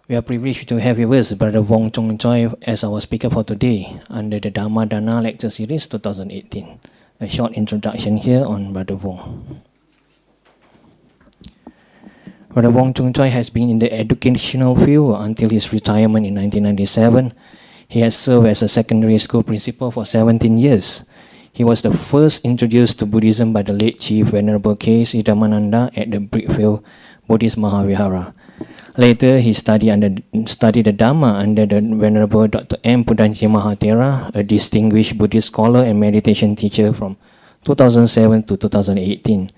We are privileged to have with us Brother Vong Choon Choy as our speaker for today under the Dharma Dana Lecture Series 2018. A short introduction here on Brother Vong. Brother Vong Choon Choy has been in the educational field until his retirement in 1997. He has served as a secondary school principal for 17 years. He was the first introduced to Buddhism by the late Chief Venerable K. Siddhamananda at the Brickfield Buddhist Mahavihara. Later, he studied the Dhamma under the Venerable Dr. M. Pudanji Mahathera, a distinguished Buddhist scholar and meditation teacher from 2007 to 2018.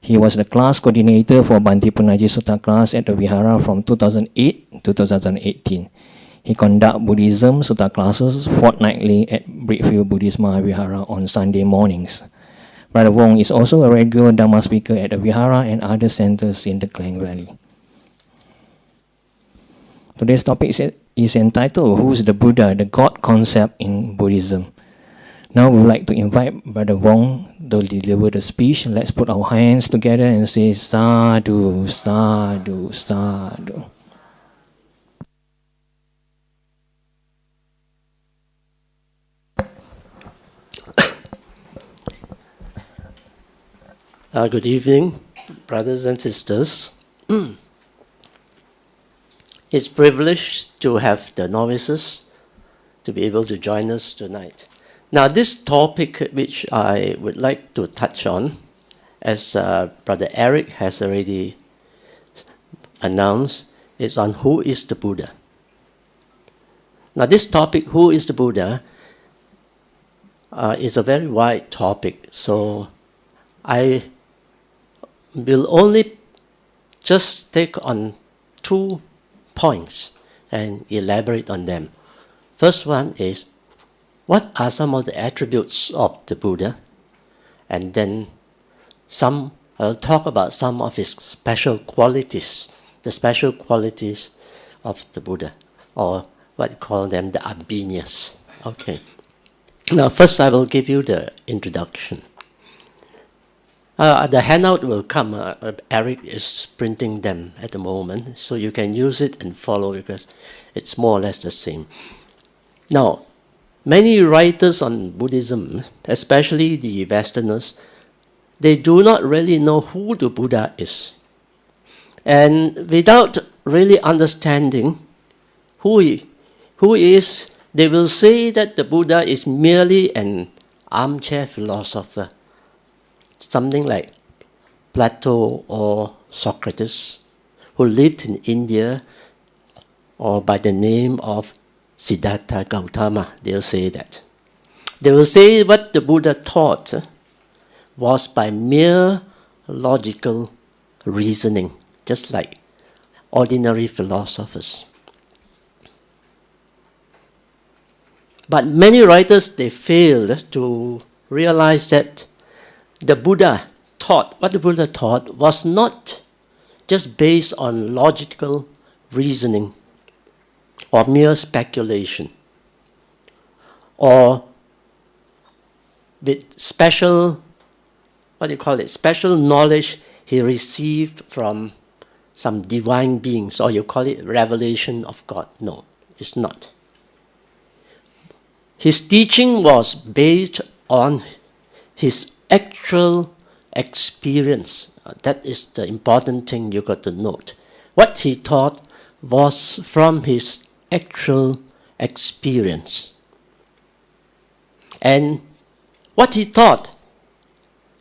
He was the class coordinator for Bhante Punaji Sutta class at the Vihara from 2008 to 2018. He conducts Buddhism Sutta classes fortnightly at Brickfield Buddhist Mahavihara on Sunday mornings. Brother Vong is also a regular Dhamma speaker at the Vihara and other centers in the Klang Valley. Today's topic is entitled, Who is the Buddha, the God concept in Buddhism? Now we would like to invite Brother Vong to deliver the speech. Let's put our hands together and say Sadhu, Sadhu, Sadhu. Good evening, brothers and sisters. It's a privilege to have the novices to be able to join us tonight. Now, this topic which I would like to touch on, as Brother Eric has already announced, is on who is the Buddha. Now, this topic, who is the Buddha, is a very wide topic, so I will only just take on 2 points and elaborate on them. First one is, what are some of the attributes of the Buddha? And then I'll talk about some of his special qualities, the special qualities of the Buddha, or what you call them, the abhinyas. Okay. Now, first I will give you the introduction. The handout will come. Eric is printing them at the moment, so you can use it and follow because it's more or less the same. Now, many writers on Buddhism, especially the Westerners, they do not really know who the Buddha is. And without really understanding who he is, they will say that the Buddha is merely an armchair philosopher, something like Plato or Socrates, who lived in India, or by the name of Siddhartha Gautama. They'll say that. They will say what the Buddha taught was by mere logical reasoning, just like ordinary philosophers. But many writers, they failed to realize that what the Buddha taught was not just based on logical reasoning or mere speculation, or with special knowledge he received from some divine beings, or you call it revelation of God. No, it's not. His teaching was based on his actual experience. That is the important thing you got to note. What he taught was from his actual experience. And what he taught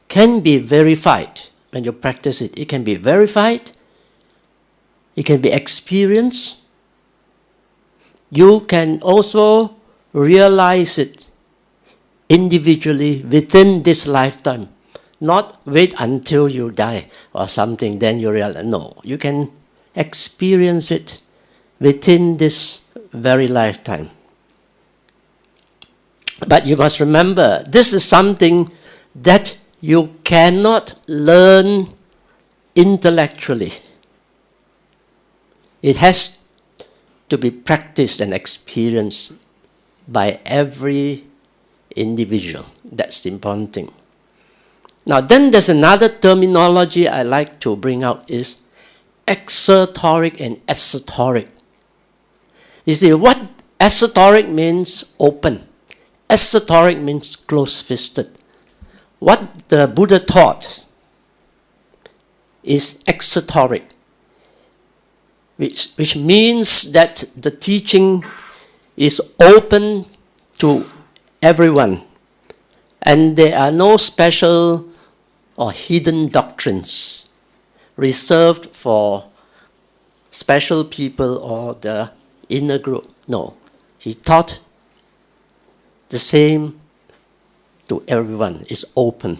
can be verified when you practice it. It can be verified, it can be experienced. You can also realize it individually within this lifetime. Not wait until you die or something, then you realize. No, you can experience it within this very lifetime. But you must remember, this is something that you cannot learn intellectually. It has to be practiced and experienced by every individual. That's the important thing. Now then there's another terminology I like to bring out is exertoric and esoteric You see, what esoteric means open. Esoteric means close-fisted. What the Buddha taught is exoteric, which means that the teaching is open to everyone, and there are no special or hidden doctrines reserved for special people or the inner group. No, he taught the same to everyone, is open.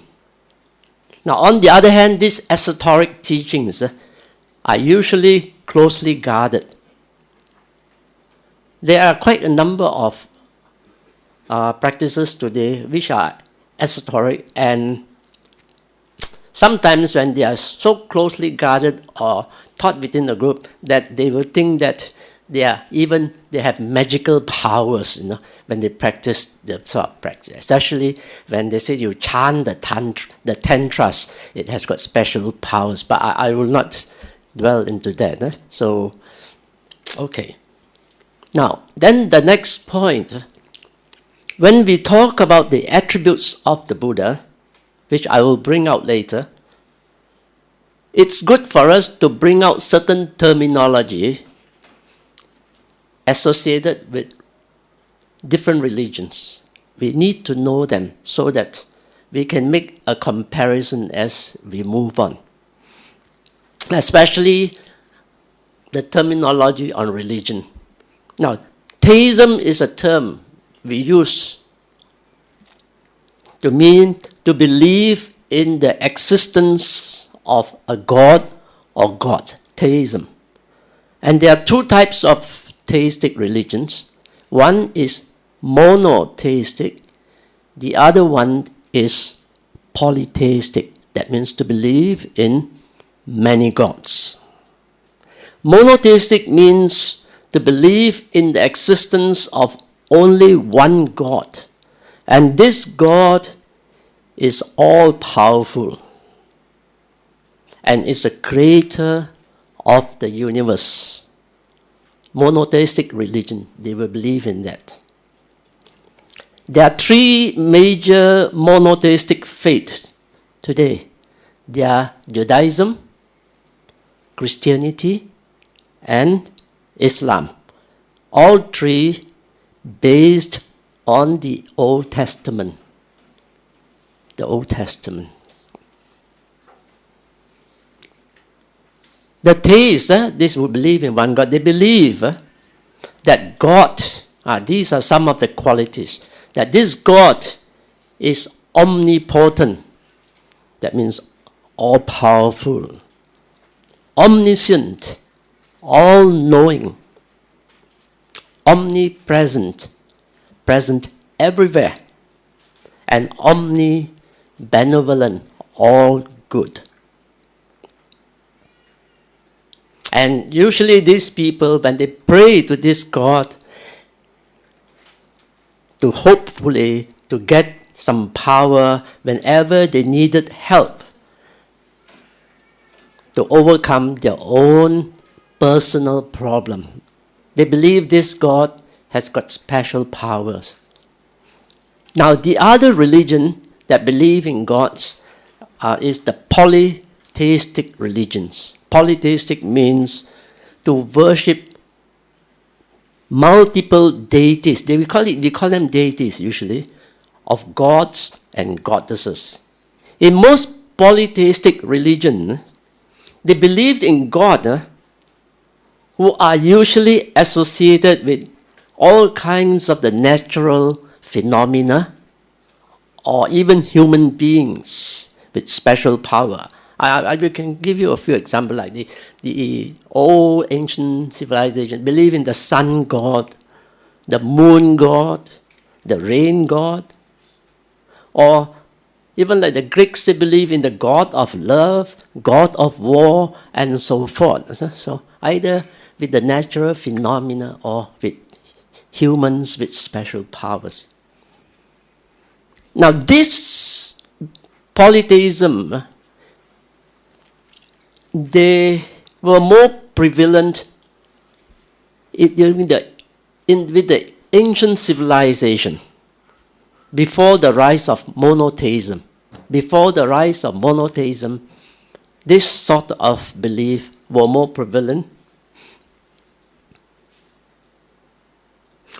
Now, on the other hand, these esoteric teachings are usually closely guarded. There are quite a number of practices today which are esoteric, and sometimes when they are so closely guarded or taught within the group that they will think that they have magical powers, when they practice the sort of practice. Especially when they say you chant the tantras, it has got special powers. But I will not dwell into that. So, okay. Now, then the next point. When we talk about the attributes of the Buddha, which I will bring out later, it's good for us to bring out certain terminology associated with different religions. We need to know them so that we can make a comparison as we move on. Especially the terminology on religion. Now, theism is a term we use to mean to believe in the existence of a god or gods, theism. And there are two types of theistic religions. One is monotheistic, the other one is polytheistic. That means to believe in many gods. Monotheistic means to believe in the existence of only one God, and this God is all-powerful and is the creator of the universe. Monotheistic religion, they will believe in that. There are three major monotheistic faiths today. They are Judaism, Christianity, and Islam. All three based on the Old Testament. The Old Testament. The theists, these who believe in one God, they believe that God, these are some of the qualities, that this God is omnipotent. That means all-powerful, omniscient, all-knowing, omnipresent, present everywhere, and omnibenevolent, all good. And usually these people, when they pray to this God, to hopefully to get some power whenever they needed help to overcome their own personal problem. They believe this God has got special powers. Now, the other religion that believe in gods is the polytheistic religions. Polytheistic means to worship multiple deities. We call them deities usually, of gods and goddesses. In most polytheistic religion, they believed in God who are usually associated with all kinds of the natural phenomena or even human beings with special power. I can give you a few examples, like the old ancient civilization believe in the sun god, the moon god, the rain god, or even like the Greeks, they believe in the god of love, god of war, and so forth. So either with the natural phenomena or with humans with special powers. Now this polytheism, they were more prevalent during the with the ancient civilization, before the rise of monotheism, this sort of belief were more prevalent.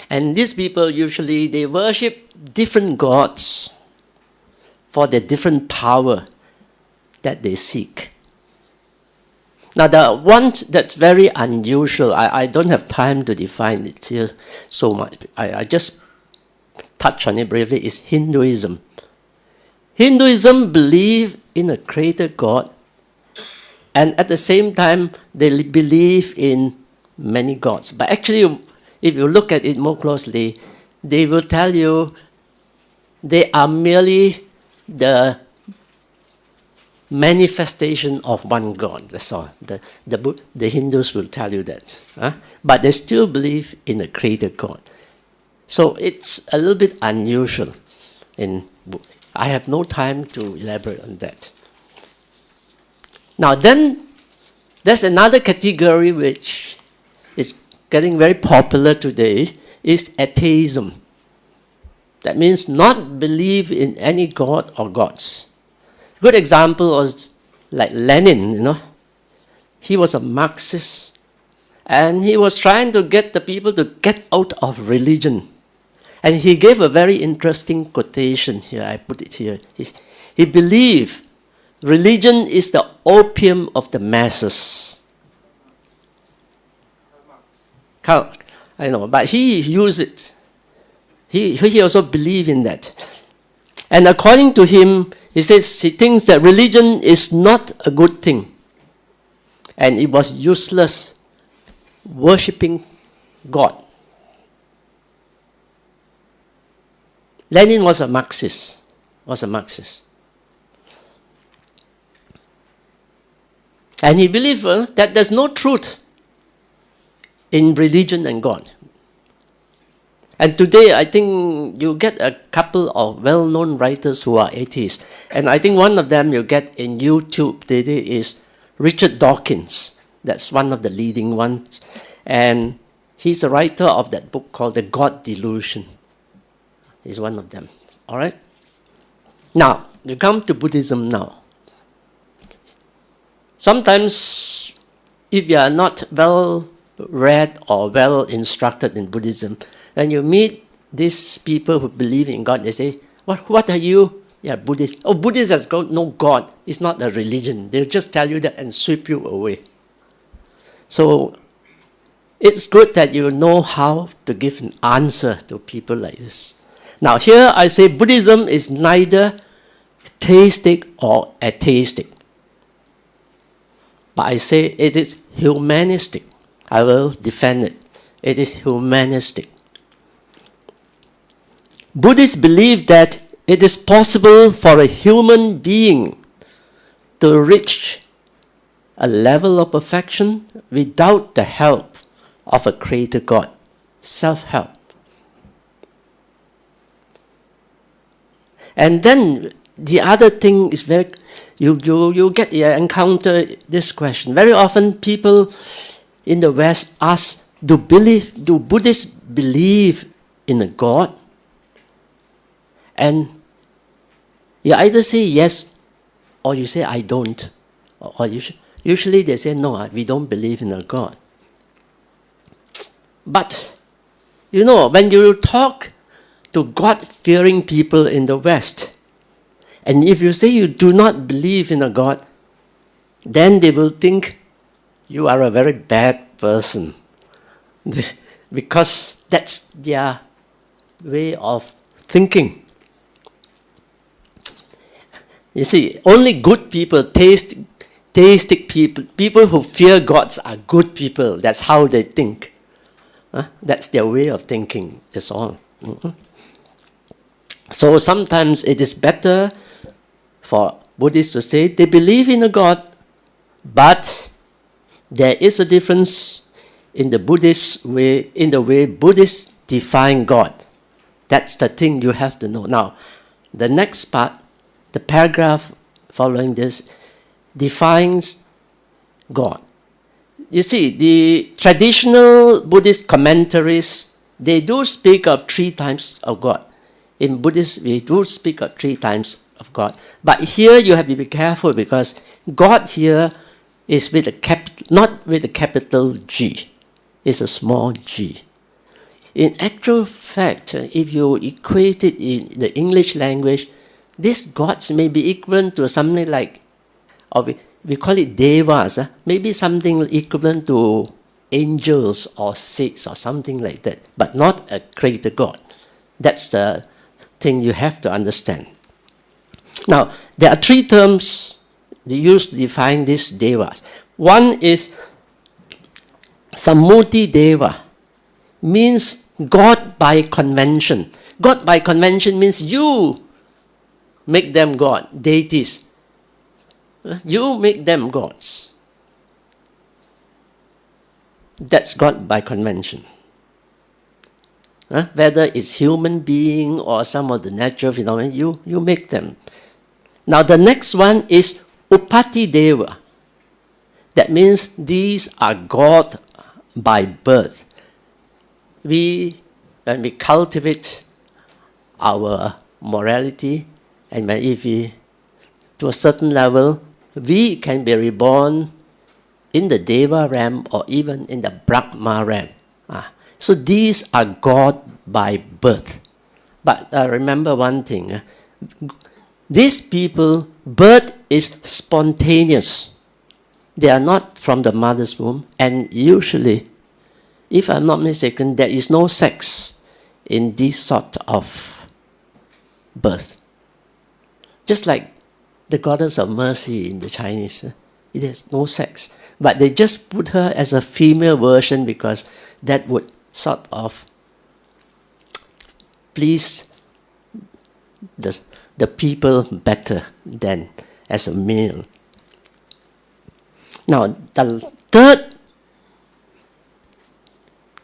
And these people usually, they worship different gods for the different power that they seek. Now the one that's very unusual, I don't have time to define it here so much. I just touch on it briefly, is Hinduism. Hinduism believes in a creator God, and at the same time they believe in many gods. But actually, if you look at it more closely, they will tell you they are merely the manifestation of one God. That's all. The Hindus will tell you that. But they still believe in a creator God. So it's a little bit unusual. I have no time to elaborate on that. Now then, there's another category which is getting very popular today, is atheism. That means not believe in any god or gods. Good example was like Lenin, He was a Marxist, and he was trying to get the people to get out of religion. And he gave a very interesting quotation here, I put it here. He believed religion is the opium of the masses. I know, but he used it. He also believed in that. And according to him, he says he thinks that religion is not a good thing. And it was useless worshipping God. Lenin was a Marxist. And he believed that there's no truth in religion and God. And today, I think you get a couple of well-known writers who are atheists. And I think one of them you get in YouTube today is Richard Dawkins. That's one of the leading ones. And he's a writer of that book called The God Delusion. He's one of them. All right? Now, you come to Buddhism now. Sometimes, if you are not well read or well instructed in Buddhism, when you meet these people who believe in God, they say, what are you? Yeah, Buddhist. Oh, Buddhist has got no God. It's not a religion. They'll just tell you that and sweep you away. So it's good that you know how to give an answer to people like this. Now here I say Buddhism is neither theistic or atheistic. But I say it is humanistic. I will defend it. It is humanistic. Buddhists believe that it is possible for a human being to reach a level of perfection without the help of a creator God. Self-help. And then the other thing is you encounter this question. Very often people in the West ask, do Buddhists believe in a God? And you either say yes or you say I don't. Or usually they say no, we don't believe in a God. But, when you talk to God-fearing people in the West, and if you say you do not believe in a God, then they will think you are a very bad person. Because that's their way of thinking. You see, only good people, theistic people, people who fear gods are good people. That's how they think. That's their way of thinking, that's all. So sometimes it is better for Buddhists to say they believe in a God, but there is a difference in the Buddhist way, in the way Buddhists define God. That's the thing you have to know. Now, the next part, the paragraph following this, defines God. You see, the traditional Buddhist commentaries, they do speak of 3 types of God. In Buddhism, we do speak of 3 types of God. But here you have to be careful because God here is with not with a capital G. It's a small g. In actual fact, if you equate it in the English language, these gods may be equivalent to something like, or we call it devas, maybe something equivalent to angels or saints or something like that, but not a creator God. That's the thing you have to understand. Now, there are 3 terms they use to define these devas. One is Sammuti Deva, means God by convention. God by convention means you make them God, deities. You make them gods. That's God by convention. Whether it's human being or some of the natural phenomena, you make them. Now the next one is Upati Deva. That means these are God by birth. When we cultivate our morality, and if we, to a certain level, we can be reborn in the Deva realm or even in the Brahma realm. So these are God by birth. But remember one thing, these people, birth is spontaneous. They are not from the mother's womb, and usually, if I'm not mistaken, there is no sex in this sort of birth. Just like the goddess of mercy in the Chinese, it has no sex. But they just put her as a female version because that would sort of please the people better than as a male. Now, the third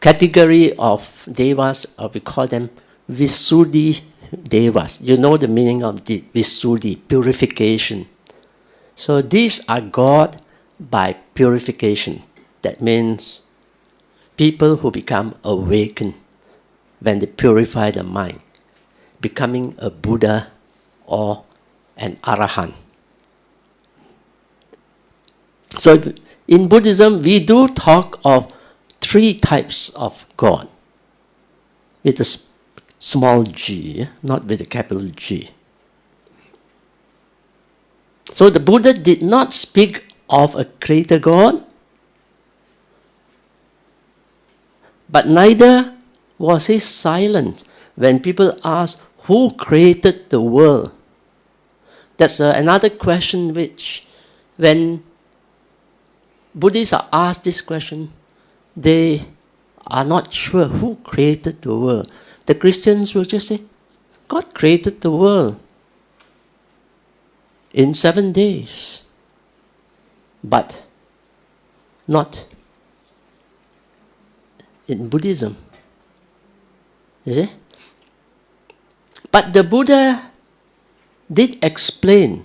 category of devas, we call them Visuddhi devas. You know the meaning of the Visuddhi, purification. So these are God by purification. That means people who become awakened when they purify the mind, becoming a Buddha or an Arahant. So in Buddhism, we do talk of 3 types of God with a small g, not with a capital G. So the Buddha did not speak of a creator God, but neither was he silent when people asked, who created the world? That's another question which, when Buddhists are asked this question, they are not sure who created the world. The Christians will just say, God created the world in 7 days, but not in Buddhism. You see? But the Buddha did explain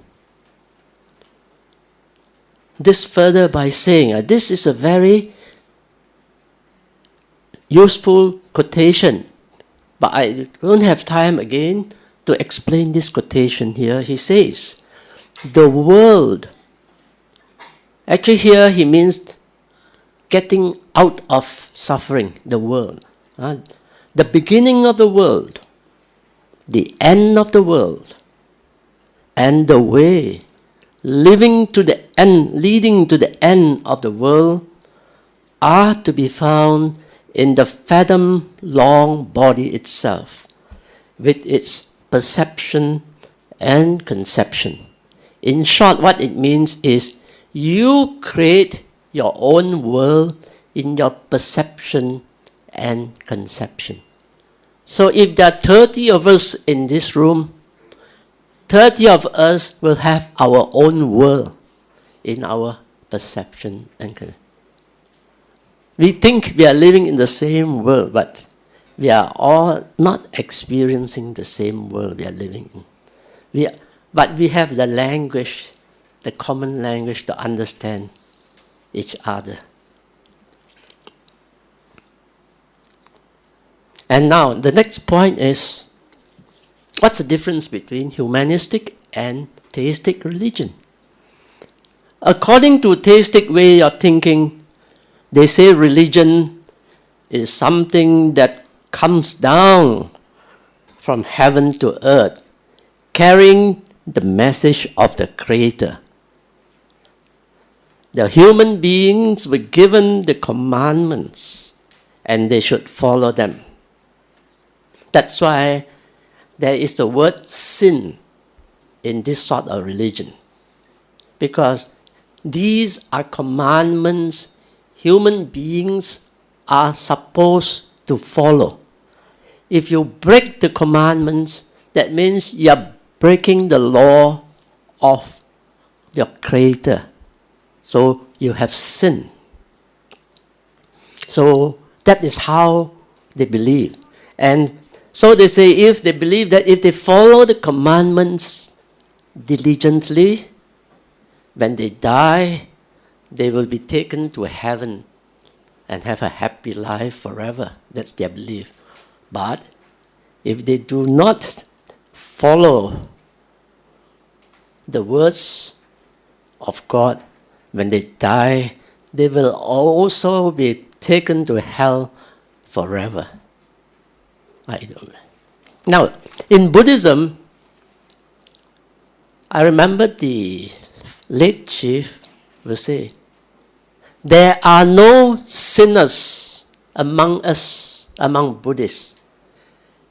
this further by saying, this is a very useful quotation, but I don't have time again to explain this quotation here. He says, the world, actually here he means getting out of suffering, the world. The beginning of the world, the end of the world, and the way leading to the end of the world are to be found in the fathom-long body itself, with its perception and conception. In short, what it means is you create your own world in your perception and conception. So if there are 30 of us in this room, 30 of us will have our own world in our perception and conception. We think we are living in the same world, but we are all not experiencing the same world we are living in. But we have the language, the common language to understand each other. And now the next point is, what's the difference between humanistic and theistic religion? According to theistic way of thinking, they say religion is something that comes down from heaven to earth, carrying the message of the Creator. The human beings were given the commandments and they should follow them. That's why there is the word sin in this sort of religion. Because these are commandments human beings are supposed to follow. If you break the commandments, that means you are breaking the law of your Creator. So you have sinned. So that is how they believe. And so they say, if they believe that if they follow the commandments diligently, when they die, they will be taken to heaven and have a happy life forever. That's their belief. But if they do not follow the words of God, when they die, they will also be taken to hell forever. I don't know. Now, in Buddhism, I remember the late chief will say, there are no sinners among us, among Buddhists,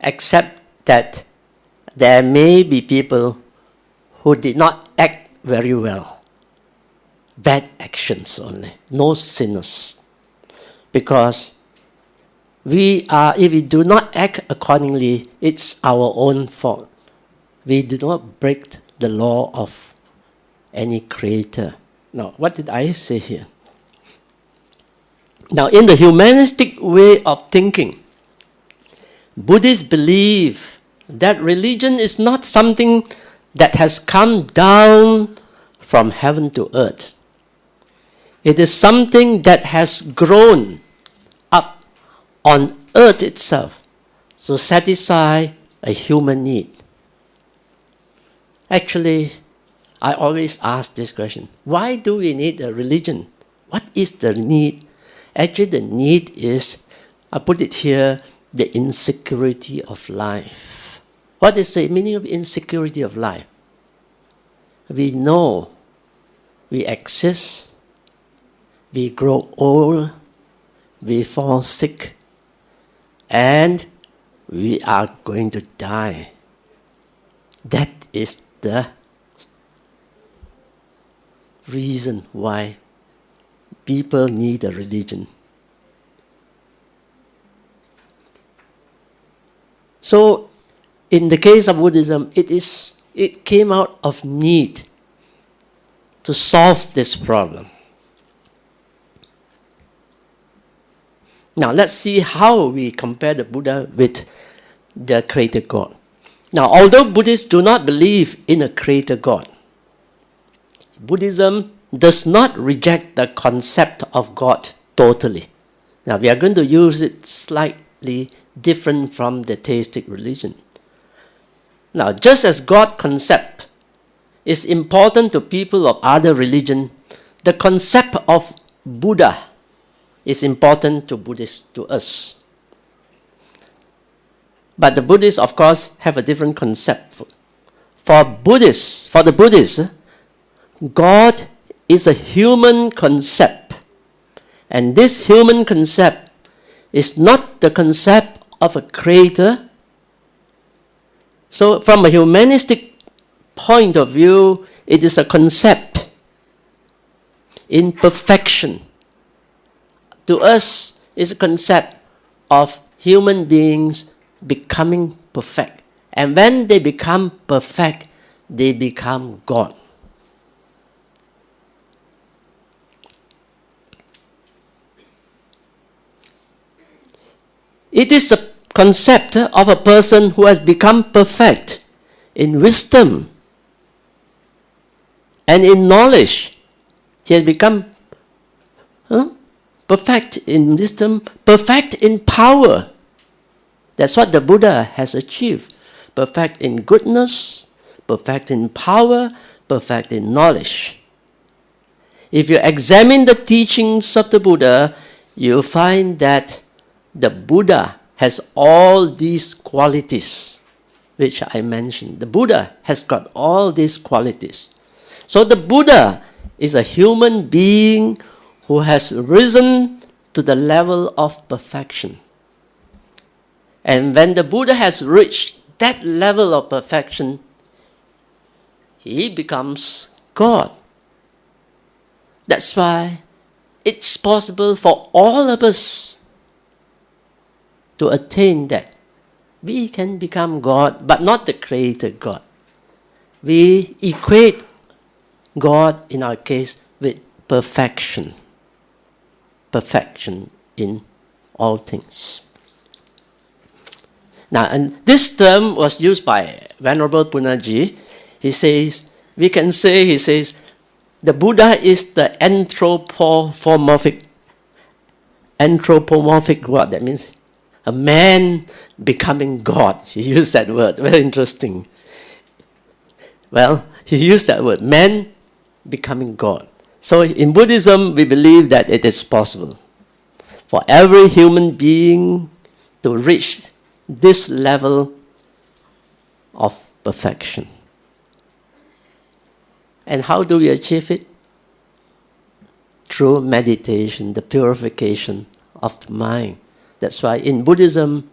except that there may be people who did not act very well. Bad actions only, no sinners. Because if we do not act accordingly, it's our own fault. We do not break the law of any Creator. Now, what did I say here? Now, in the humanistic way of thinking, Buddhists believe that religion is not something that has come down from heaven to earth. It is something that has grown up on earth itself to satisfy a human need. Actually, I always ask this question, why do we need a religion? What is the need? Actually, the need is, I put it here, the insecurity of life. What is the meaning of insecurity of life? We know we exist, we grow old, we fall sick, and we are going to die. That is the reason why people need a religion. So, in the case of Buddhism, it came out of need to solve this problem. Now, let's see how we compare the Buddha with the Creator God. Now, although Buddhists do not believe in a Creator God, Buddhism does not reject the concept of God totally. Now, we are going to use it slightly different from the theistic religion. Now, just as God concept is important to people of other religion, the concept of Buddha is important to Buddhists, to us. But the Buddhists, of course, have a different concept. For the Buddhists, God is a human concept. And this human concept is not the concept of a Creator. So from a humanistic point of view, it is a concept in perfection. To us, it's a concept of human beings becoming perfect. And when they become perfect, they become God. It is a concept of a person who has become perfect in wisdom and in knowledge. He has become perfect in wisdom, perfect in power. That's what the Buddha has achieved. Perfect in goodness, perfect in power, perfect in knowledge. If you examine the teachings of the Buddha, you find that the Buddha has all these qualities which I mentioned. The Buddha has got all these qualities. So the Buddha is a human being who has risen to the level of perfection. And when the Buddha has reached that level of perfection, he becomes God. That's why it's possible for all of us to attain that. We can become God, but not the created God. We equate God, in our case, with perfection. Perfection in all things. Now, and this term was used by Venerable Punaji. He says, the Buddha is the anthropomorphic God. That means a man becoming God. He used that word. Very interesting. Well, he used that word, man becoming God. So in Buddhism, we believe that it is possible for every human being to reach this level of perfection. And how do we achieve it? Through meditation, the purification of the mind. That's why in Buddhism,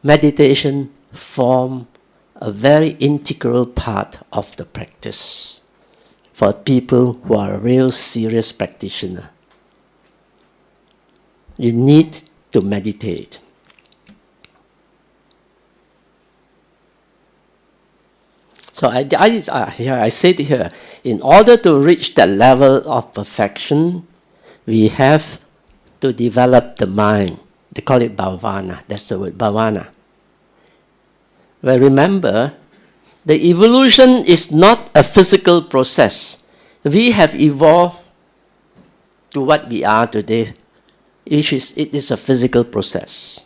meditation forms a very integral part of the practice for people who are a real serious practitioner. You need to meditate. So I said here, in order to reach that level of perfection, we have to develop the mind. They call it bhavana. That's the word, bhavana. Well, remember, the evolution is not a physical process. We have evolved to what we are today. It is a physical process.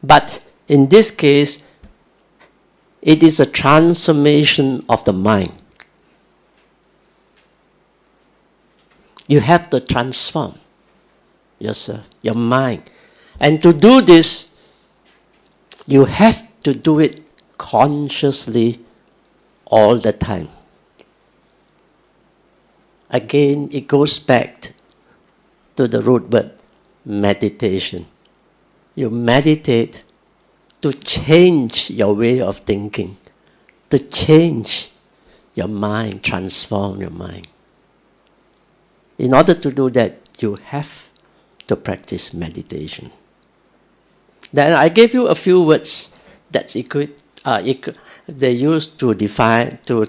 But in this case, it is a transformation of the mind. You have to transform yourself, your mind. And to do this, you have to do it consciously all the time. Again, it goes back to the root word, meditation. You meditate to change your way of thinking, to change your mind, transform your mind. In order to do that, you have to practice meditation. Then I gave you a few words that's they used to define, to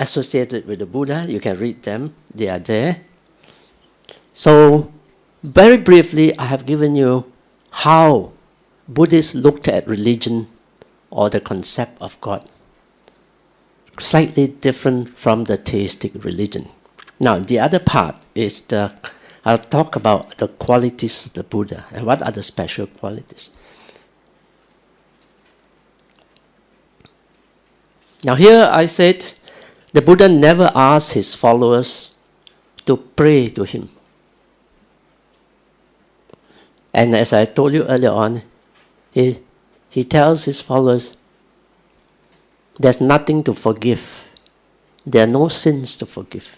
associate it with the Buddha. You can read them, they are there. So, very briefly, I have given you how Buddhists looked at religion or the concept of God. Slightly different from the theistic religion. Now, the other part is I'll talk about the qualities of the Buddha and what are the special qualities. Now, here I said the Buddha never asked his followers to pray to him. And as I told you earlier on, he tells his followers, there's nothing to forgive. There are no sins to forgive.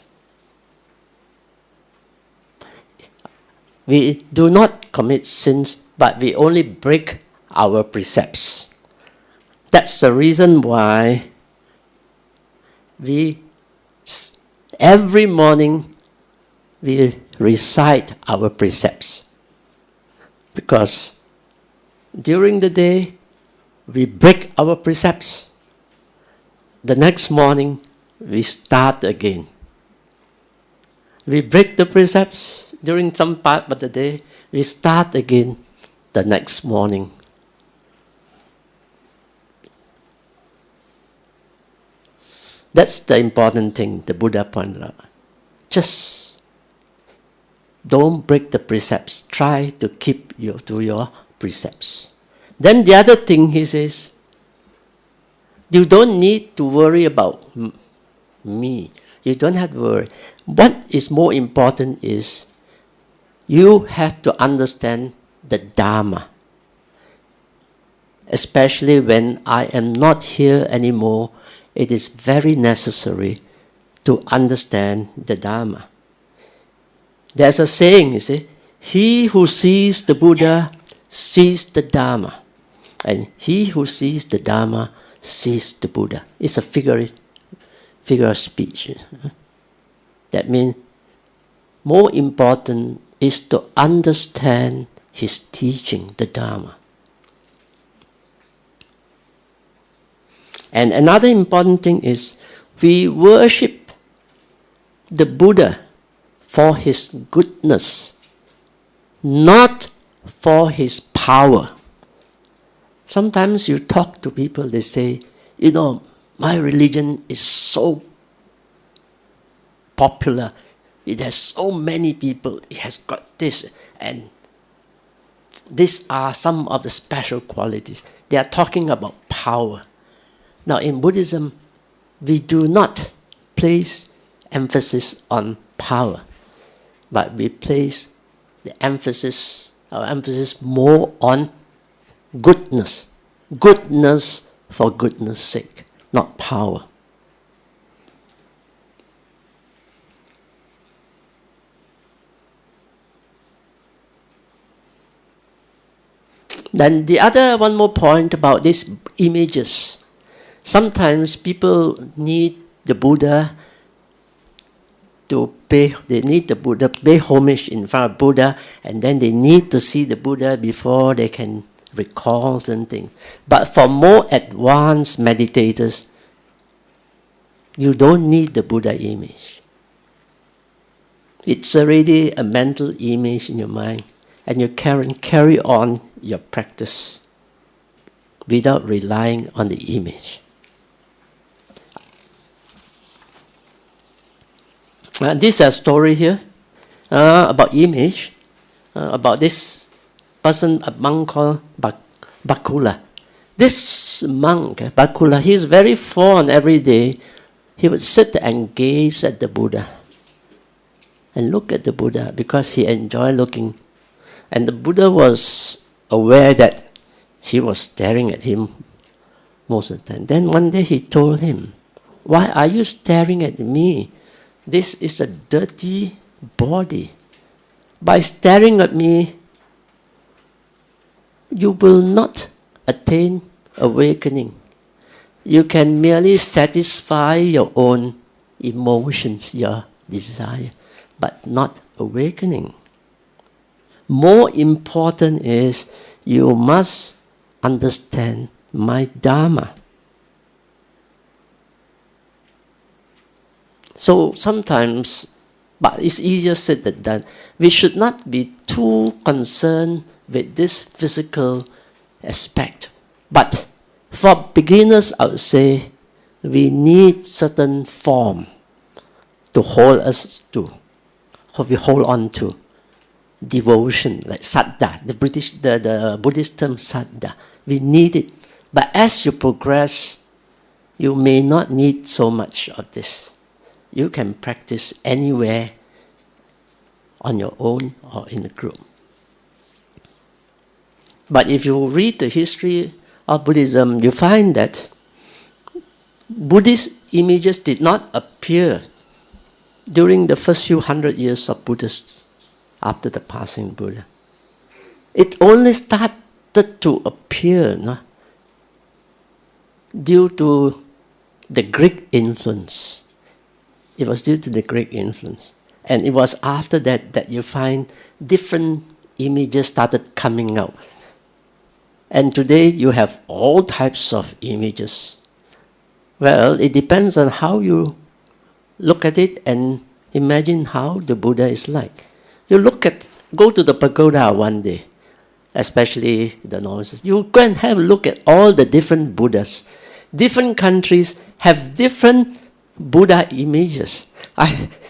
We do not commit sins, but we only break our precepts. That's the reason why every morning we recite our precepts. Because during the day, we break our precepts. The next morning, we start again. We break the precepts during some part of the day, we start again the next morning. That's the important thing the Buddha pointed out. Just don't break the precepts. Try to keep to your precepts. Then the other thing he says, you don't need to worry about me. You don't have to worry. What is more important is you have to understand the Dharma. Especially when I am not here anymore, it is very necessary to understand the Dharma. There's a saying, you see, he who sees the Buddha sees the Dharma. And he who sees the Dharma sees the Buddha. It's a figure of speech. That means more important is to understand his teaching, the Dharma. And another important thing is we worship the Buddha for his goodness, not for his power. Sometimes you talk to people, they say, my religion is so popular. It has so many people. It has got this. And these are some of the special qualities. They are talking about power. Now in Buddhism, we do not place emphasis on power, but we place our emphasis more on goodness. Goodness for goodness sake, not power. Then the other one more point about these images. Sometimes people need the Buddha to pay homage in front of Buddha, and then they need to see the Buddha before they can recall certain things. But for more advanced meditators, you don't need the Buddha image. It's already a mental image in your mind, and you carry on your practice without relying on the image. This is a story here about image, about this person, a monk called Bakula. This monk, Bakula, he is very fond every day. He would sit and gaze at the Buddha and look at the Buddha because he enjoyed looking. And the Buddha was aware that he was staring at him most of the time. Then one day he told him, "Why are you staring at me? This is a dirty body. By staring at me, you will not attain awakening. You can merely satisfy your own emotions, your desire, but not awakening. More important is you must understand my Dharma." So sometimes, but it's easier said than done, we should not be too concerned with this physical aspect. But for beginners, I would say, we need certain form to hold us to, or we hold on to. Devotion, like saddha, the Buddhist term saddha. We need it. But as you progress, you may not need so much of this. You can practice anywhere on your own or in a group. But if you read the history of Buddhism, you find that Buddhist images did not appear during the first few hundred years of Buddhists after the passing Buddha. It only started to appear due to the Greek influence. It was due to the Greek influence. And it was after that you find different images started coming out. And today you have all types of images. Well, it depends on how you look at it and imagine how the Buddha is like. You go to the pagoda one day, especially the novices. You go and have a look at all the different Buddhas. Different countries have different Buddha images.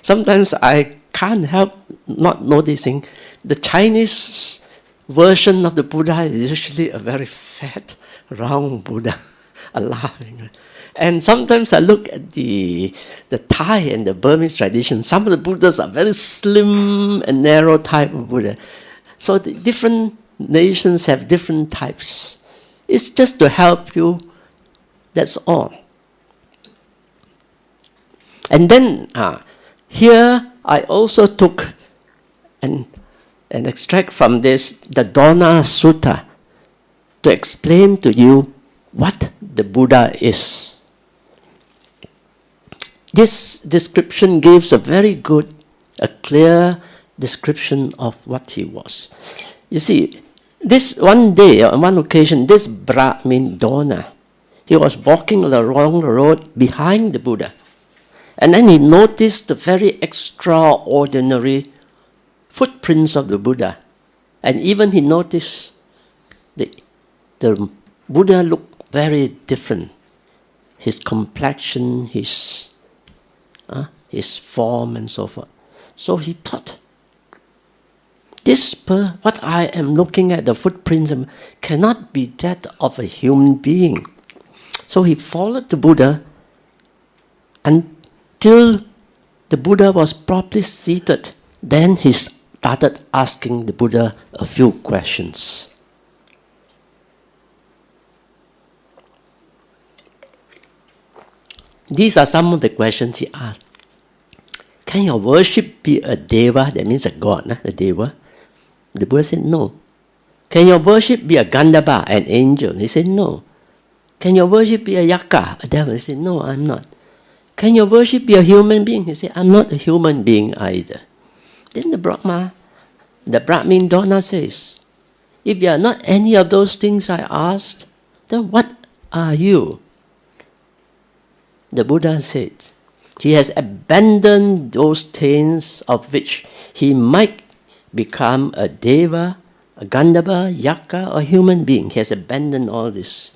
Sometimes I can't help not noticing the Chinese version of the Buddha is usually a very fat, round Buddha, laughing. And sometimes I look at the Thai and the Burmese tradition. Some of the Buddhas are very slim and narrow type of Buddha. So the different nations have different types. It's just to help you, that's all. And then here I also took an extract from this, the Dona Sutta, to explain to you what the Buddha is. This description gives a very good, a clear description of what he was. You see, this one day, on one occasion, this Brahmin Dona, he was walking along the road behind the Buddha. And then he noticed the very extraordinary footprints of the Buddha. And even he noticed the Buddha looked very different. His complexion, his form and so forth. So he thought, what I am looking at, the footprints, cannot be that of a human being. So he followed the Buddha until the Buddha was properly seated. Then he started asking the Buddha a few questions. These are some of the questions he asked. Can your worship be a deva? That means a god, a deva. The Buddha said no. Can your worship be a gandhava, an angel? He said no. Can your worship be a yaka, a devil? He said no, I'm not. Can your worship be a human being? He said, I'm not a human being either. Then the Brahmin Dona says, if you are not any of those things I asked, then what are you? The Buddha said, he has abandoned those things of which he might become a deva, a gandhava, yaka, or human being. He has abandoned all this.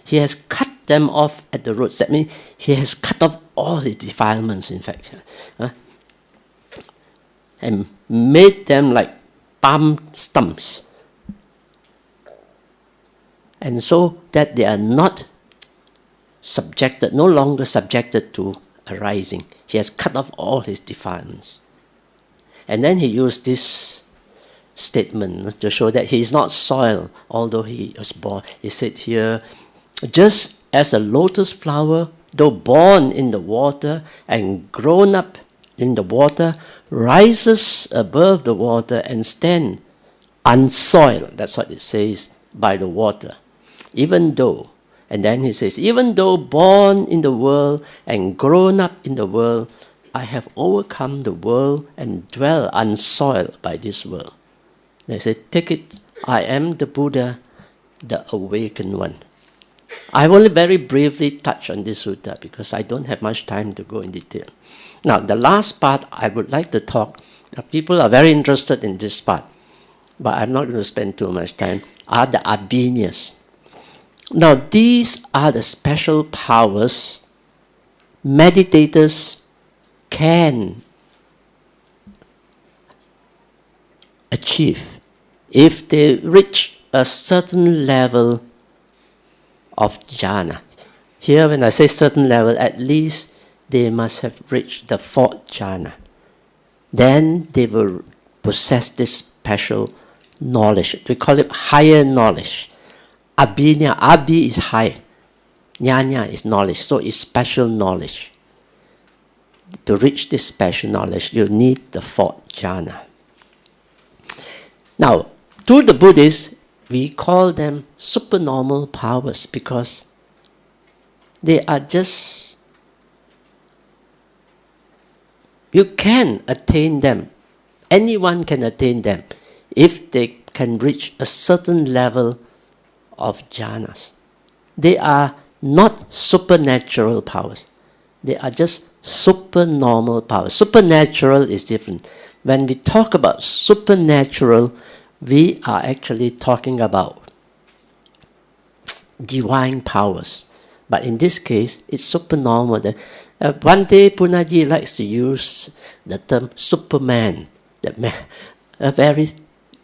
He has cut them off at the roots. That means he has cut off all the defilements, in fact, and made them like palm stumps. And so that they are not subjected, no longer subjected to arising. He has cut off all his defilements. And then he used this statement to show that he is not soil, although he was born. He said here, just as a lotus flower, though born in the water and grown up in the water, rises above the water and stands unsoiled. That's what it says, by the water. Even though, and then he says, even though born in the world and grown up in the world, I have overcome the world and dwell unsoiled by this world. They say, take it, I am the Buddha, the awakened one. I've only very briefly touched on this sutta because I don't have much time to go in detail. Now, the last part I would like to talk, people are very interested in this part, but I'm not going to spend too much time, are the abhinyas. Now, these are the special powers meditators can achieve if they reach a certain level of jhana. Here, when I say certain level, at least they must have reached the fourth jhana. Then they will possess this special knowledge. We call it higher knowledge. Abhinya, abhi is high. Jnana is knowledge, so it's special knowledge. To reach this special knowledge, you need the fourth jhana. Now, to the Buddhists, we call them supernormal powers because they are just, you can attain them. Anyone can attain them if they can reach a certain level of jhanas. They are not supernatural powers. They are just supernormal powers. Supernatural is different. When we talk about supernatural, we are actually talking about divine powers. But in this case, it's supernormal. One day, Punaji likes to use the term Superman, a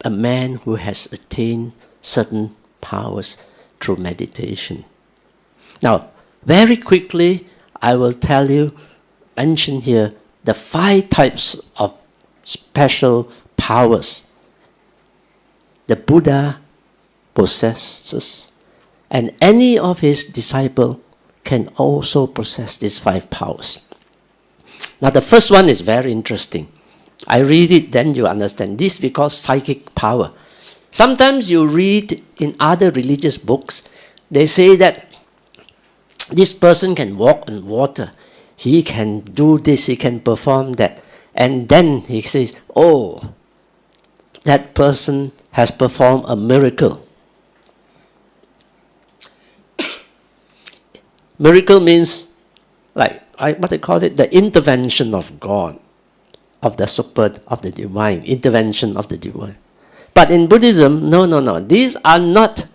man who has attained certain powers through meditation. Now, very quickly, I will mention here the 5 types of special powers the Buddha possesses, and any of his disciples can also possess these 5 powers. Now the first one is very interesting. I read it, then you understand. This is because psychic power. Sometimes you read in other religious books, they say that this person can walk on water, he can do this, he can perform that. And then he says, oh, that person has performed a miracle. Miracle means, like, what they call it, the intervention of God, of the divine, intervention of the divine. But in Buddhism, no. These are not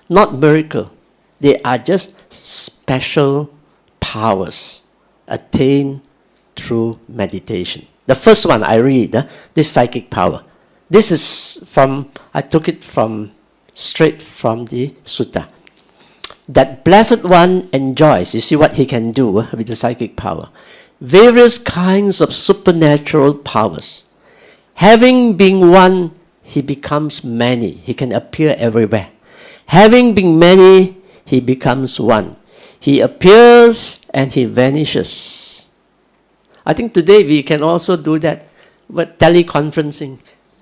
miracle. They are just special powers attained through meditation. The first one I read, this psychic power. This is I took it straight from the sutta. That blessed one enjoys, you see what he can do with the psychic power, various kinds of supernatural powers. Having been one, he becomes many. He can appear everywhere. Having been many, he becomes one. He appears and he vanishes. I think today we can also do that, but teleconferencing,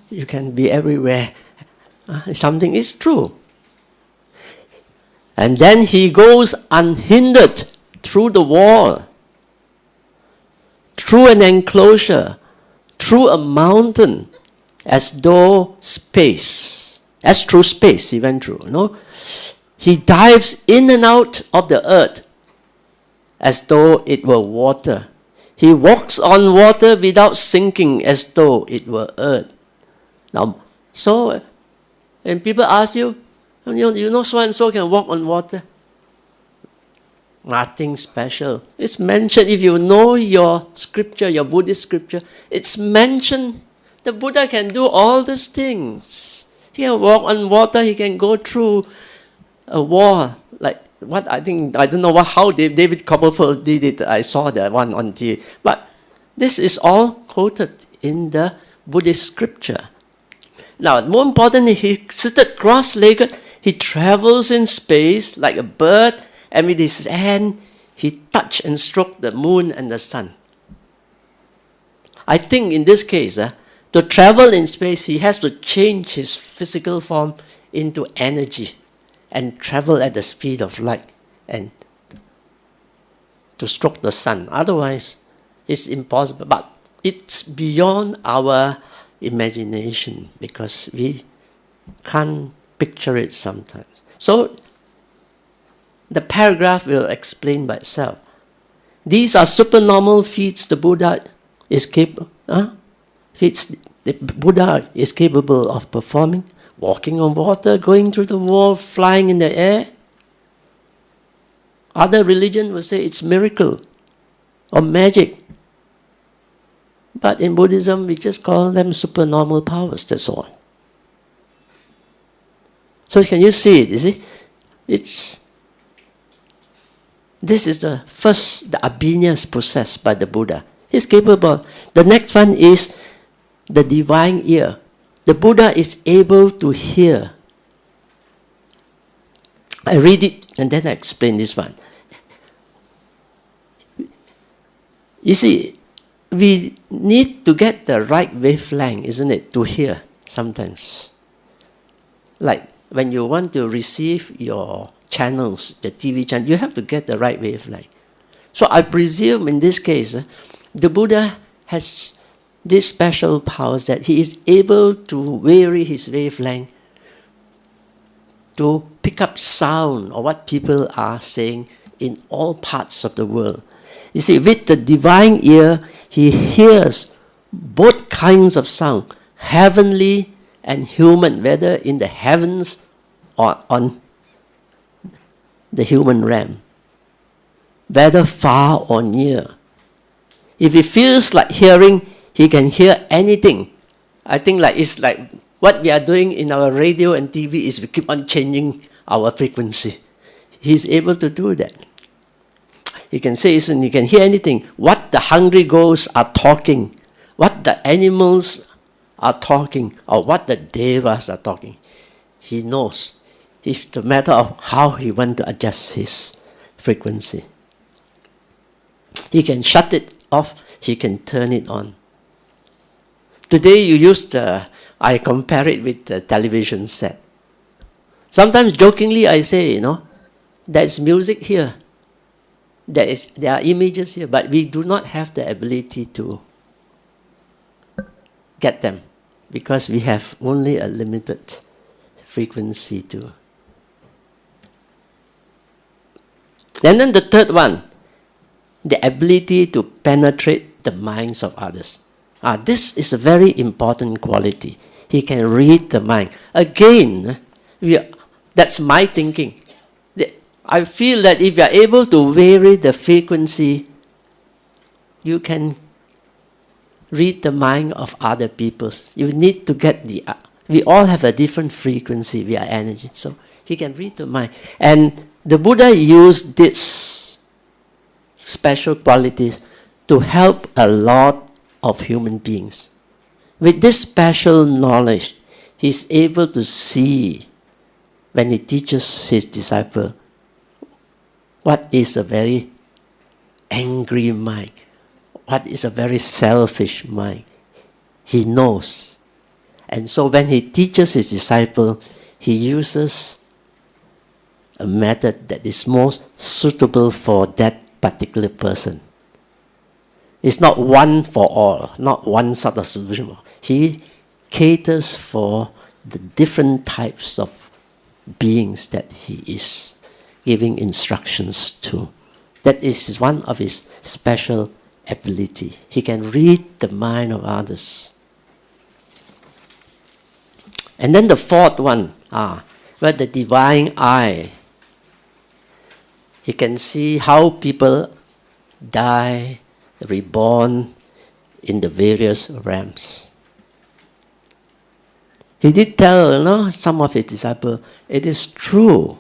you can be everywhere. Something is true. And then he goes unhindered through the wall, through an enclosure, through a mountain, as through space he went through, no? He dives in and out of the earth as though it were water. He walks on water without sinking as though it were earth. Now, so, when people ask you, you know so-and-so can walk on water? Nothing special. It's mentioned, if you know your scripture, your Buddhist scripture, it's mentioned the Buddha can do all these things. He can walk on water, he can go through a wall. Like what I don't know how David Copperfield did it. I saw that one on TV. But this is all quoted in the Buddhist scripture. Now, more importantly, he seated cross-legged. He travels in space like a bird, and with his hand, he touched and stroked the moon and the sun. I think in this case, to travel in space, he has to change his physical form into energy and travel at the speed of light and to stroke the sun. Otherwise, it's impossible. But it's beyond our imagination because we can't picture it sometimes. So the paragraph will explain by itself. These are supernormal feats the Buddha is capable. Feats the Buddha is capable of performing: walking on water, going through the wall, flying in the air. Other religion will say it's miracle or magic. But in Buddhism, we just call them supernormal powers, that's all. So can you see it? You see? This is the first, the abhinyas possessed by the Buddha. He's capable. The next one is the divine ear. The Buddha is able to hear. I read it and then I explain this one. You see, we need to get the right wavelength, isn't it, to hear sometimes. Like when you want to receive your channels, the TV channel, you have to get the right wavelength. So I presume in this case, the Buddha has these special powers that he is able to vary his wavelength to pick up sound or what people are saying in all parts of the world. You see, with the divine ear, he hears both kinds of sound, heavenly and human, whether in the heavens or on the human realm. whether far or near. If he feels like hearing, he can hear anything. I think it's like what we are doing in our radio and TV is we keep on changing our frequency. He's able to do that. He can say, listen, you can hear anything. What the hungry ghosts are talking, what the animals are talking, or what the devas are talking. He knows. It's a matter of how he wants to adjust his frequency. He can shut it off, he can turn it on. Today you use I compare it with the television set. Sometimes jokingly I say, there's music here. There are images here, but we do not have the ability to get them because we have only a limited frequency to. And then the third one, the ability to penetrate the minds of others. This is a very important quality. He can read the mind. Again, that's my thinking. I feel that if you are able to vary the frequency, you can read the mind of other people. You need to get we all have a different frequency, we are energy. So he can read the mind. And the Buddha used these special qualities to help a lot of human beings. With this special knowledge, he's able to see when he teaches his disciple what is a very angry mind, what is a very selfish mind. He knows. And so when he teaches his disciple, he uses a method that is most suitable for that particular person. It's not one for all, not one sort of solution. He caters for the different types of beings that he is giving instructions to. That is one of his special ability. He can read the mind of others. And then the fourth one, where the divine eye. He can see how people die, reborn in the various realms. He did tell some of his disciples, it is true,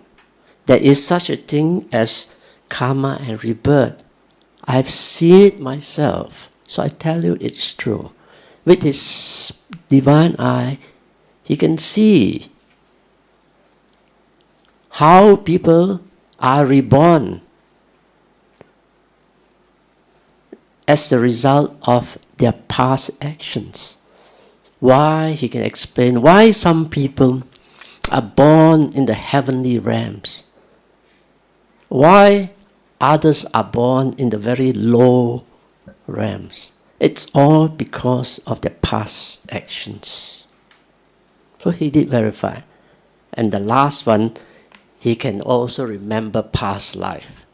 there is such a thing as karma and rebirth. I've seen it myself, so I tell you it's true. With his divine eye, he can see how people are reborn as the result of their past actions. Why, he can explain why some people are born in the heavenly realms. Why others are born in the very low realms. It's all because of their past actions. So he did verify. And the last one, he can also remember past life.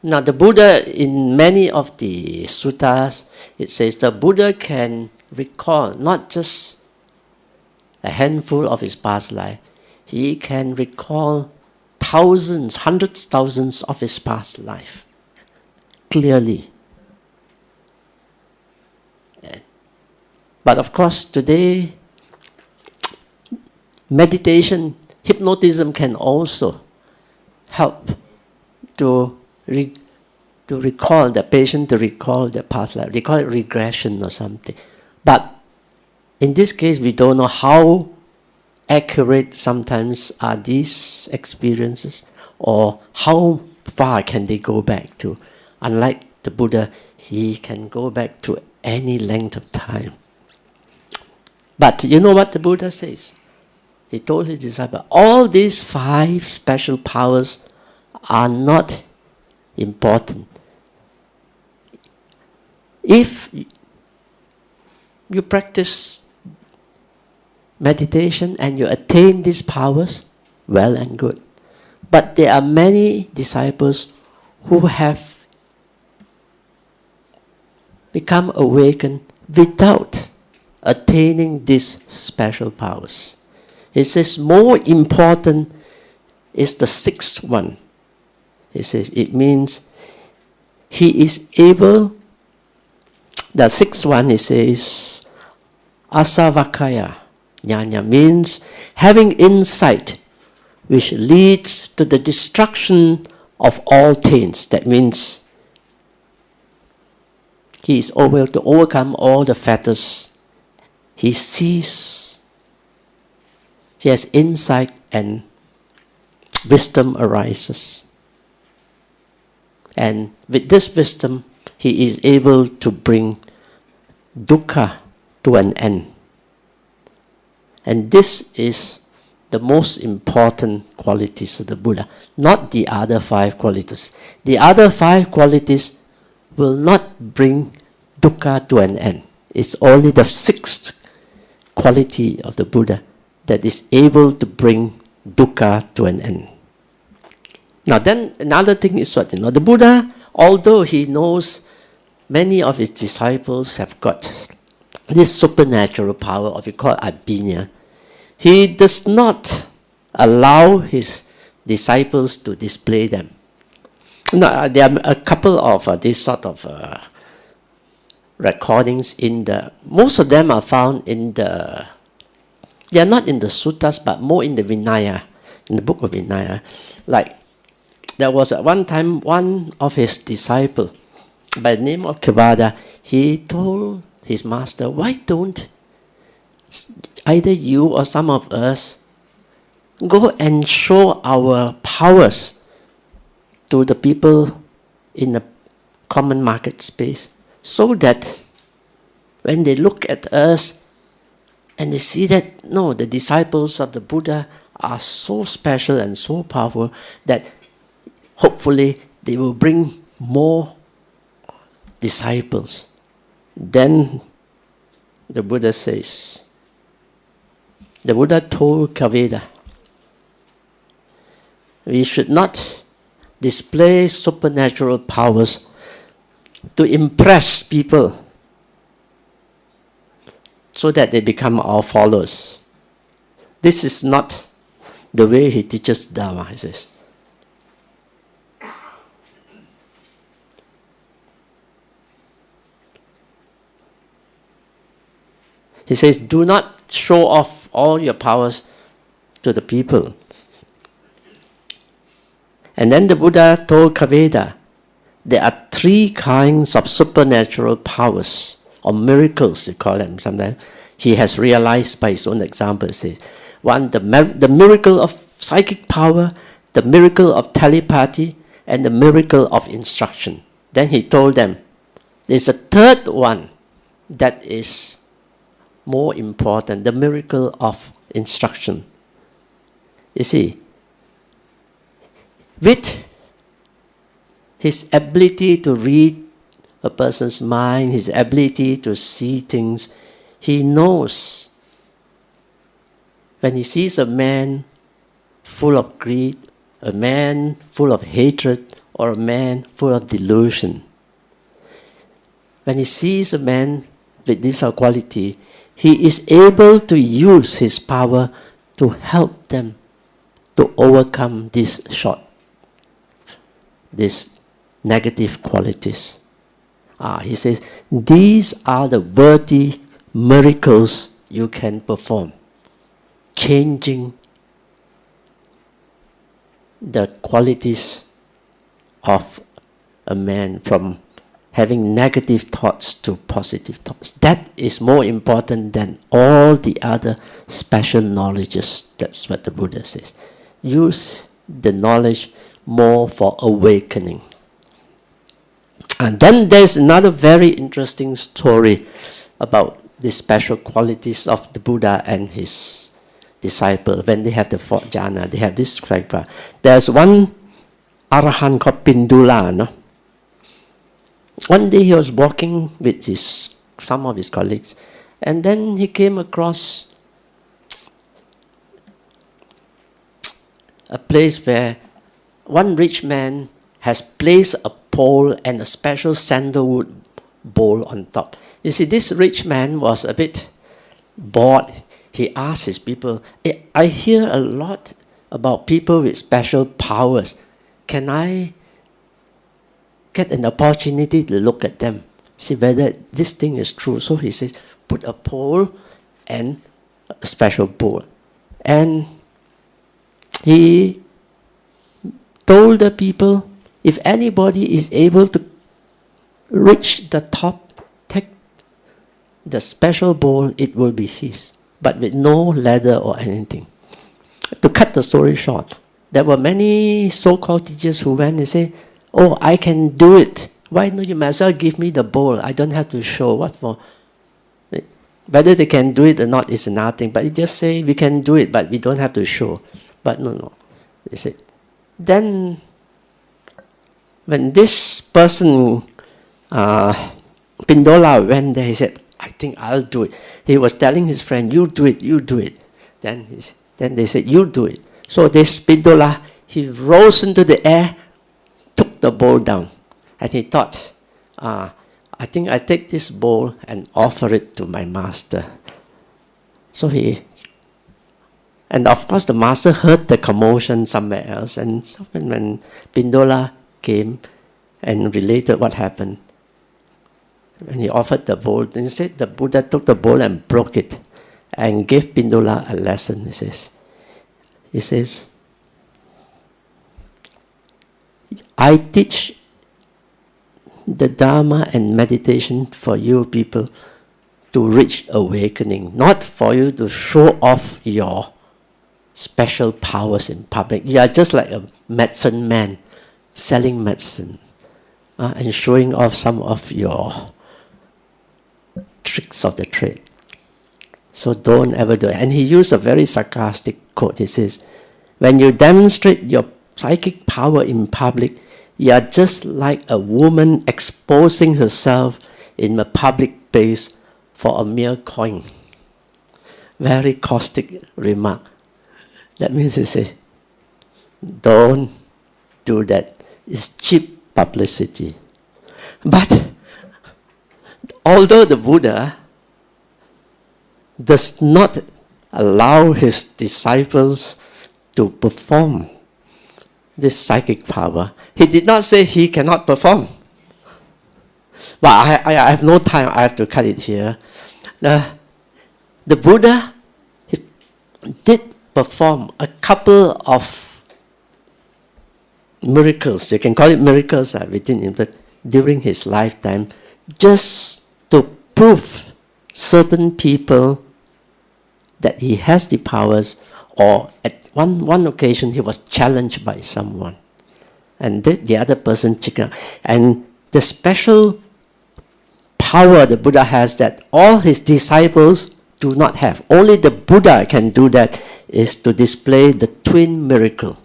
Now the Buddha, in many of the suttas, it says the Buddha can recall not just a handful of his past life. He can recall thousands, hundreds, thousands of his past life clearly. But of course, today, meditation, hypnotism can also help to recall the patient to recall the past life. They call it regression or something. But in this case, we don't know how accurate sometimes are these experiences or how far can they go back to. Unlike the Buddha, he can go back to any length of time. But you know what the Buddha says? He told his disciple, all these 5 special powers are not important. If you practice meditation and you attain these powers, well and good. But there are many disciples who have become awakened without attaining these special powers. He says more important is the 6th one. He says it means he is able, the sixth one, it says, asavakaya jnana, means having insight which leads to the destruction of all taints. That means he is able to overcome all the fetters. He sees, he has insight and wisdom arises. And with this wisdom, he is able to bring dukkha to an end. And this is the most important qualities of the Buddha, not the other 5 qualities. The other 5 qualities will not bring dukkha to an end. It's only the 6th quality of the Buddha that is able to bring dukkha to an end. Now then, another thing is what? The Buddha, although he knows many of his disciples have got this supernatural power, or we call abhinya, he does not allow his disciples to display them. Now, there are a couple of these sort of recordings in the, most of them are found in the, they are not in the suttas, but more in the Vinaya, in the book of Vinaya. Like, there was at one time one of his disciples, by the name of Kevada, he told his master, why don't either you or some of us go and show our powers to the people in the common market space, so that when they look at us and they see that, no, the disciples of the Buddha are so special and so powerful that hopefully they will bring more disciples. Then the Buddha says, the Buddha told Kaveda, we should not display supernatural powers to impress people so that they become our followers. This is not the way he teaches Dharma, he says. He says, do not show off all your powers to the people. And then the Buddha told Kaveda, there are 3 kinds of supernatural powers, or miracles, they call them sometimes. He has realized by his own example. He says, one, the miracle of psychic power, the miracle of telepathy, and the miracle of instruction. Then he told them, there's a 3rd one that is more important, the miracle of instruction. You see, with his ability to read a person's mind, his ability to see things, he knows when he sees a man full of greed, a man full of hatred, or a man full of delusion. When he sees a man with this quality, he is able to use his power to help them to overcome these negative qualities. He says, these are the worthy miracles you can perform, changing the qualities of a man from having negative thoughts to positive thoughts. That is more important than all the other special knowledges. That's what the Buddha says. Use the knowledge more for awakening. And then there's another very interesting story about the special qualities of the Buddha and his disciple. When they have the 4th jhana, they have this character. There's one Arahant called Pindula, no? One day he was walking with some of his colleagues, and then he came across a place where one rich man has placed a pole and a special sandalwood bowl on top. You see, this rich man was a bit bored. He asked his people, I hear a lot about people with special powers. Can I get an opportunity to look at them, see whether this thing is true. So he says, put a pole and a special bowl. And he told the people, if anybody is able to reach the top, take the special bowl, it will be his, but with no ladder or anything. To cut the story short, there were many so-called teachers who went and said, oh, I can do it. Why don't you might as well give me the bowl? I don't have to show. What for? Whether they can do it or not is another thing, but they just say, we can do it, but we don't have to show. But no. They said, then when this person, Pindola, went there, he said, I think I'll do it. He was telling his friend, you do it, you do it. Then they said, you do it. So this Pindola, he rose into the air, took the bowl down. And he thought, I think I take this bowl and offer it to my master. So and of course the master heard the commotion somewhere else. And so when Pindola came and related what happened, when he offered the bowl, then he said the Buddha took the bowl and broke it and gave Pindola a lesson. He says, I teach the Dharma and meditation for you people to reach awakening, not for you to show off your special powers in public. You are just like a medicine man selling medicine and showing off some of your tricks of the trade. So don't ever do it. And he used a very sarcastic quote. He says, when you demonstrate your psychic power in public, you are just like a woman exposing herself in a public place for a mere coin. Very caustic remark. That means he says, don't do that. It's cheap publicity. But although the Buddha does not allow his disciples to perform this psychic power, he did not say he cannot perform. But I have no time, I have to cut it here. The Buddha did perform a couple of miracles, you can call it miracles within him, but during his lifetime, just to prove certain people that he has the powers, or at one occasion he was challenged by someone. And the other person chickened out. And the special power the Buddha has that all his disciples do not have. Only the Buddha can do that, is to display the twin miracle.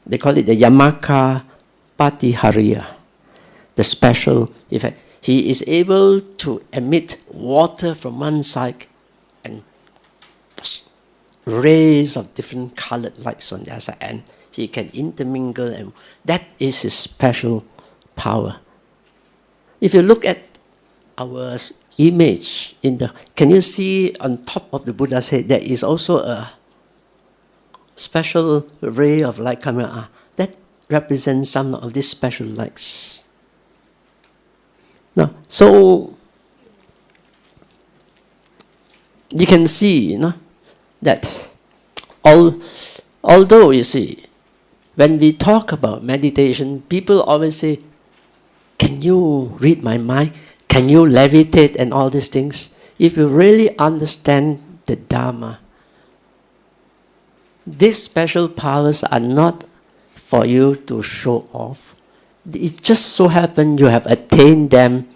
They call it the Yamaka Patihariya, the special effect. He is able to emit water from one side and rays of different colored lights on the other side, and he can intermingle, and that is his special power. If you look at our image can you see on top of the Buddha's head there is also a special ray of light coming out that represents some of these special lights. Now, so you can see, that although you see, when we talk about meditation, people always say, can you read my mind? Can you levitate and all these things? If you really understand the Dharma, these special powers are not for you to show off. It just so happens you have attained them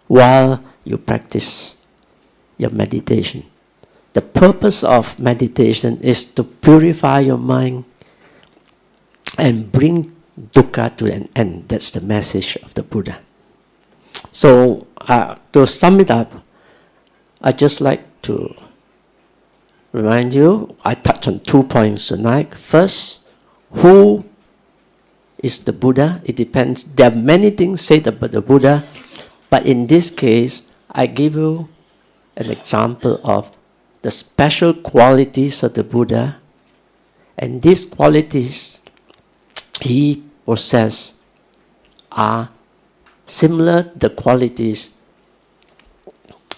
while you practice your meditation. The purpose of meditation is to purify your mind and bring dukkha to an end. That's the message of the Buddha. So, to sum it up, I'd just like to remind you, I touched on 2 points tonight. First, who is the Buddha? It depends. There are many things said about the Buddha, but in this case, I give you an example of the special qualities of the Buddha, and these qualities he possessed are similar the qualities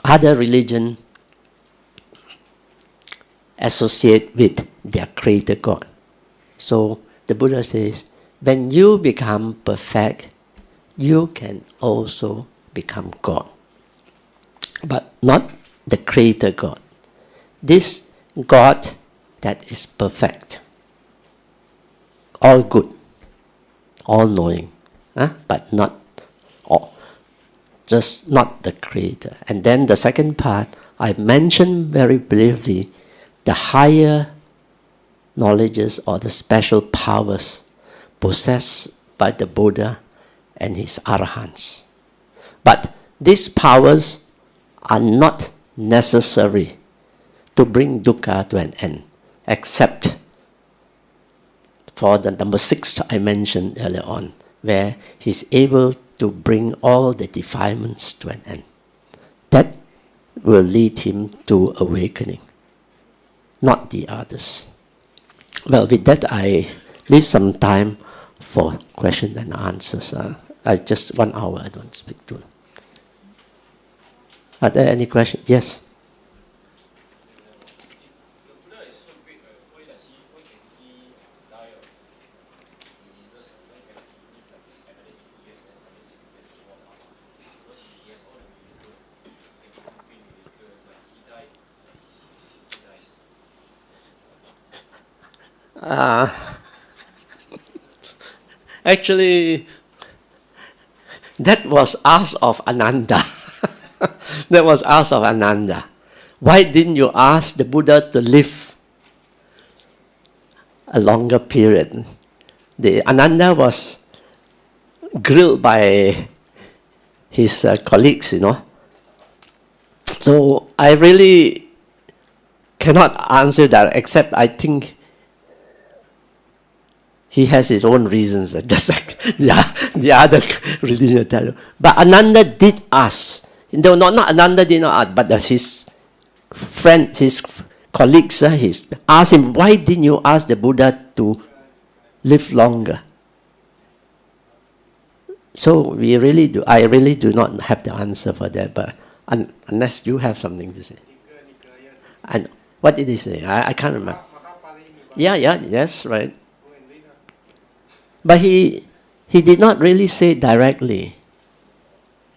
other religion associate with their creator God. So the Buddha says, when you become perfect, you can also become God. But not the creator God. This God that is perfect, all good, all knowing, but not all, just not the creator. And then the second part, I mentioned very briefly the higher knowledges or the special powers possessed by the Buddha and his arahants. But these powers are not necessary to bring dukkha to an end, except for the number 6 I mentioned earlier on, where he's able to bring all the defilements to an end. That will lead him to awakening, not the others. Well, with that, I leave some time for questions and answers. I just 1 hour, I don't speak too long. Are there any questions? Yes? Actually, that was asked of Ananda. That was asked of Ananda. Why didn't you ask the Buddha to live a longer period? The Ananda was grilled by his colleagues, So I really cannot answer that, except I think he has his own reasons, just like the other religion tell you. But Ananda did ask. No, not Ananda did not ask, but his friends, his colleagues, asked him, why didn't you ask the Buddha to live longer? So I really do not have the answer for that, but unless you have something to say. And what did he say? I can't remember. Yes, right. But he did not really say directly.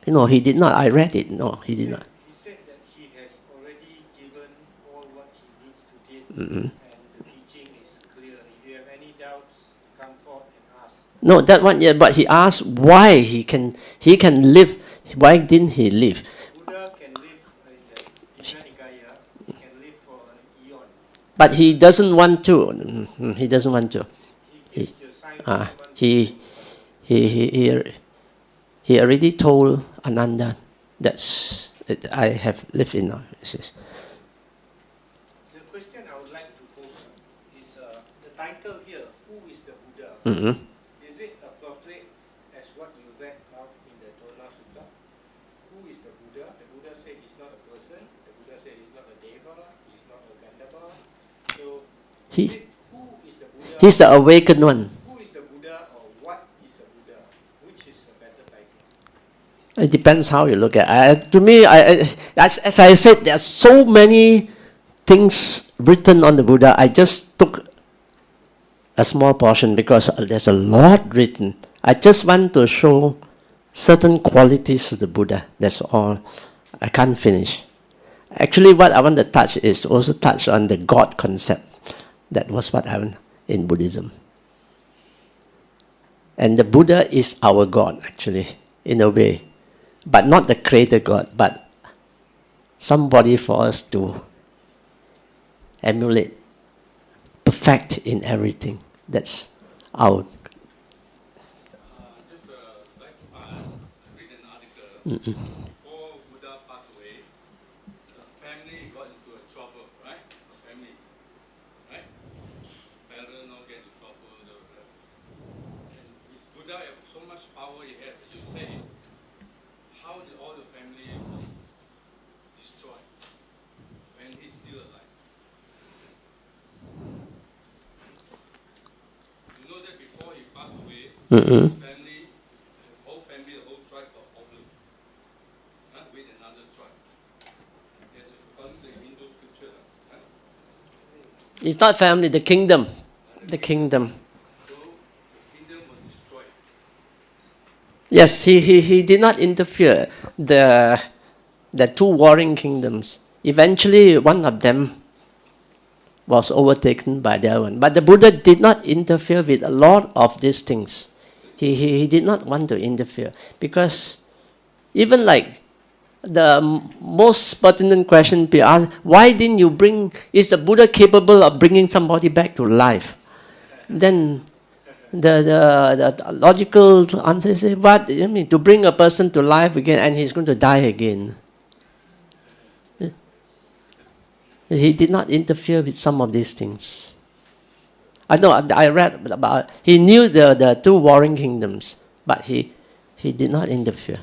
He did not. I read it. No, he did not. He said that he has already given all what he needs to give, and the teaching is clear. If you have any doubts, come forth and ask. No, that one, yeah, but he asked why he can live. Why didn't he live? Buddha can live in the Nikaya, he can live for an eon. But he doesn't want to. He doesn't want to. He gives the sign He already told Ananda that I have lived in. The question I would like to pose is the title here, who is the Buddha? Is it appropriate as what you read out in the Dona Sutta? Who is the Buddha? The Buddha said he's not a person. The Buddha said he's not a Deva. He's not a Gandhava. So, who is the Buddha? He's the awakened one. Who is the Buddha or what is a Buddha? Which is a better title? It depends how you look at it. To me, as I said, there are so many things written on the Buddha. I just took a small portion because there's a lot written. I just want to show certain qualities of the Buddha. That's all. I can't finish. Actually, what I want to touch is also touch on the God concept. That was what I want in Buddhism. And the Buddha is our God, actually, in a way. But not the creator God, but somebody for us to emulate, perfect in everything. That's our. Just like to ask, read an article. Before Buddha passed away, the family got into a trouble, right? The family, right? Parents not get into trouble. And if Buddha have so much power he has, you say, how did all the family was destroyed when he's still alive? You know that before he passed away, his family have all family, the whole tribe got problem with another tribe. Okay, according to the Hindu scripture. It's not family, the kingdom. The kingdom. So the kingdom was destroyed. Yes, he did not interfere. The two warring kingdoms. Eventually, one of them was overtaken by the other one. But the Buddha did not interfere with a lot of these things. He did not want to interfere. Because even like the most pertinent question be asked, why didn't you is the Buddha capable of bringing somebody back to life? Then the logical answer is, what? I mean, to bring a person to life again and he's going to die again. He did not interfere with some of these things. I know, I read about, he knew the two warring kingdoms, but he did not interfere.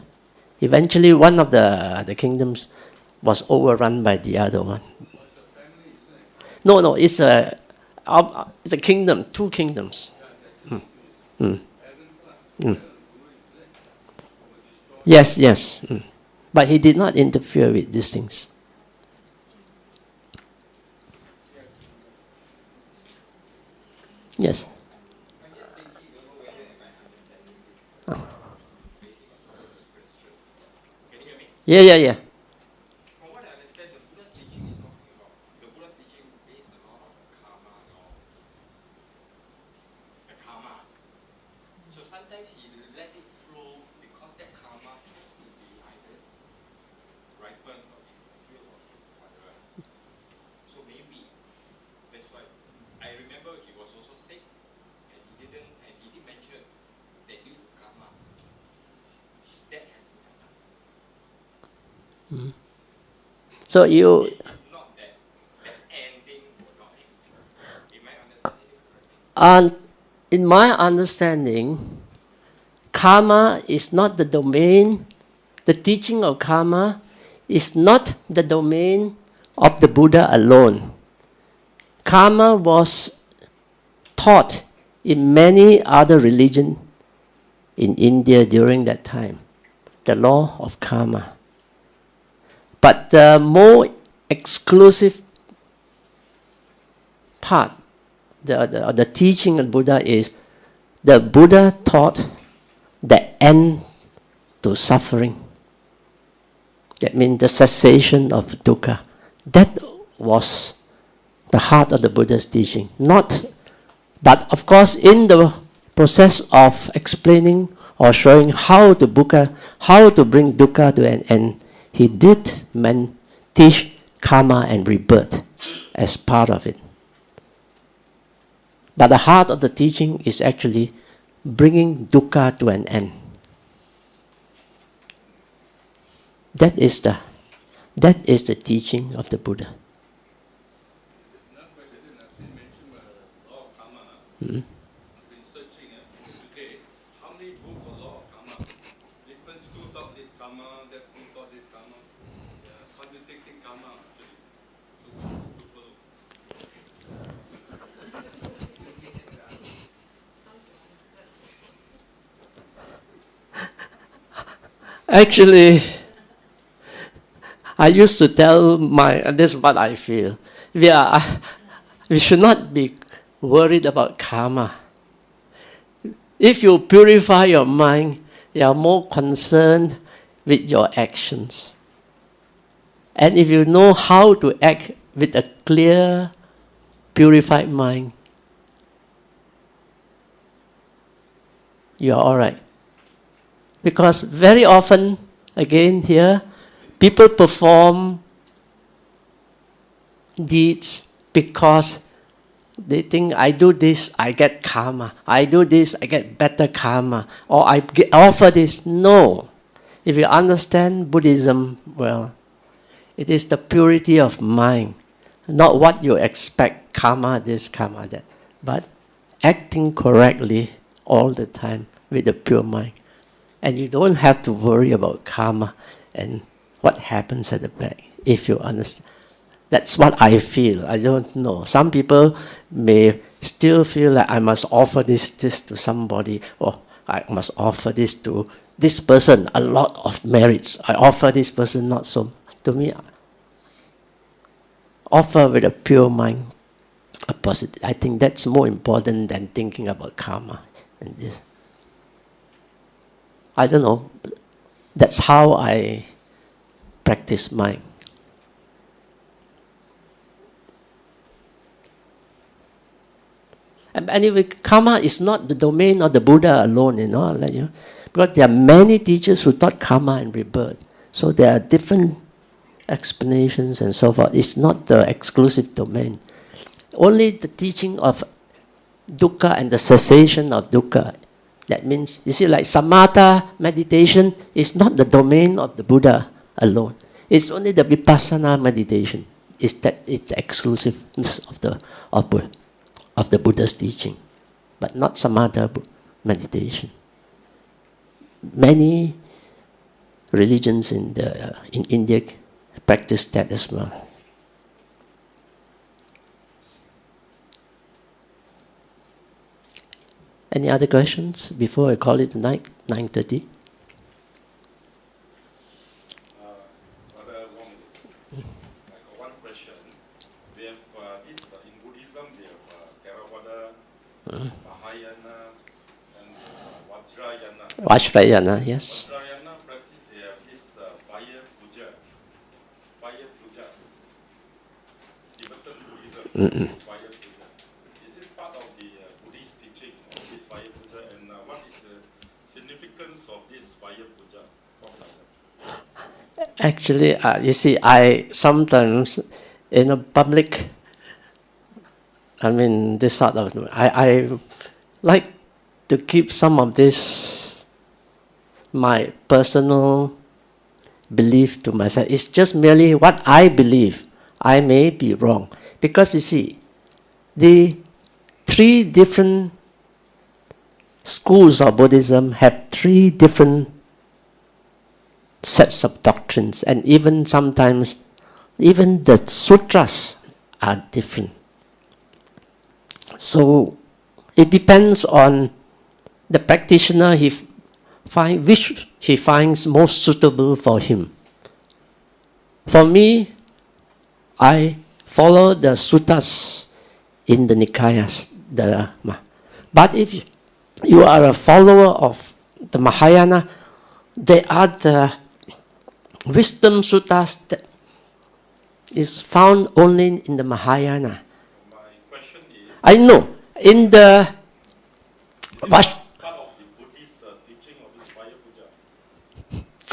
Eventually, one of the kingdoms was overrun by the other one. No, it's a kingdom, two kingdoms. Yes. But he did not interfere with these things. Yes. Yeah. From what I understand, the Buddha's teaching is talking about the Buddha's teaching based a lot on karma and all. The karma. So sometimes he let it flow because that karma has to be either ripened or be fulfilled or whatever. So maybe that's why I remember he was also sick and he did mention that due to karma that has to happen. So you, Not that ending will not happen. Am I understanding it correctly? in my understanding, karma is not the domain, the teaching of karma is not the domain of the Buddha alone. Karma was taught in many other religions in India during that time, the law of karma. But the more exclusive part, the teaching of Buddha is, the Buddha taught the end to suffering. That means the cessation of dukkha. That was the heart of the Buddha's teaching. But of course, in the process of explaining or showing how to bring dukkha to an end, he did teach karma and rebirth as part of it. But the heart of the teaching is actually bringing dukkha to an end. That is the teaching of the Buddha. Another question, I've been mentioned law of karma. I've been searching today. How many books on law of karma? Different school taught this karma, that school taught this karma. Contradicting karma, Actually, I used to tell this is what I feel. We should not be worried about karma. If you purify your mind, you are more concerned with your actions. And if you know how to act with a clear, purified mind, you are all right. Because very often, again here, people perform deeds because they think, I do this, I get karma. I do this, I get better karma. Or I offer this. No. If you understand Buddhism well, it is the purity of mind, not what you expect, karma this, karma that, but acting correctly all the time with a pure mind. And you don't have to worry about karma and what happens at the back, if you understand. That's what I feel. I don't know. Some people may still feel like I must offer this to somebody, or I must offer this to this person a lot of merits. I offer this person not so. To me, offer with a pure mind, a positive. I think that's more important than thinking about karma and this. I don't know. That's how I practice mine. And anyway, karma is not the domain of the Buddha alone, because there are many teachers who taught karma and rebirth. So there are different explanations and so forth. It's not the exclusive domain. Only the teaching of dukkha and the cessation of dukkha. That means, you see, like samatha meditation is not the domain of the Buddha alone. It's only the vipassana meditation. It's exclusiveness of the Buddha's teaching, but not samatha meditation. Many religions in India practice that as well. Any other questions before I call it night, 9:30? Brother Wong, I got one question. We have in Buddhism, we have Theravada, Mahayana, and Vajrayana. Vajrayana, yes. Vajrayana practice, they have this fire puja. Fire puja. Tibetan Buddhism. This fire puja. Is it part of the Buddhist teaching of this fire puja? And what is the significance of this fire puja? Actually, you see, I sometimes in a public, this sort of, I like to keep some of this, my personal belief to myself. It's just merely what I believe. I may be wrong. Because you see, the three different schools of Buddhism have three different sets of doctrines, and even sometimes, even the sutras are different. So it depends on the practitioner, which he finds most suitable for him. For me, I follow the suttas in the Nikayas. But if you are a follower of the Mahayana, there are the wisdom suttas that is found only in the Mahayana. My question is, I know, in the part of the Buddhist teaching of this fire puja?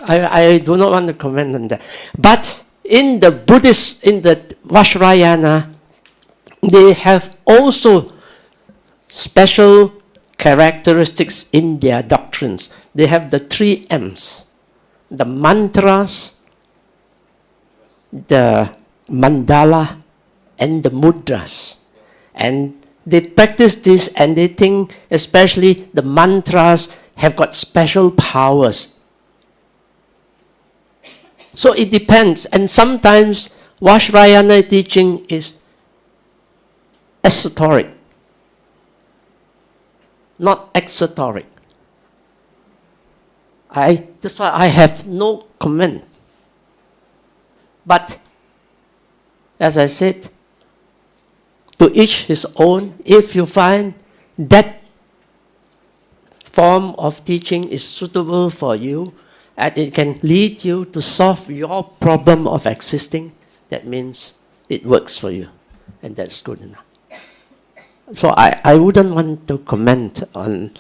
I do not want to comment on that. But in the Buddhist, in the Vajrayana, they have also special characteristics in their doctrines. They have the 3 M's, the mantras, the mandala, and the mudras. And they practice this, and they think especially the mantras have got special powers. So it depends. And sometimes Vajrayana teaching is esoteric, not exoteric. That's why I have no comment. But as I said, to each his own. If you find that form of teaching is suitable for you, and it can lead you to solve your problem of existing, that means it works for you, and that's good enough. So I wouldn't want to comment on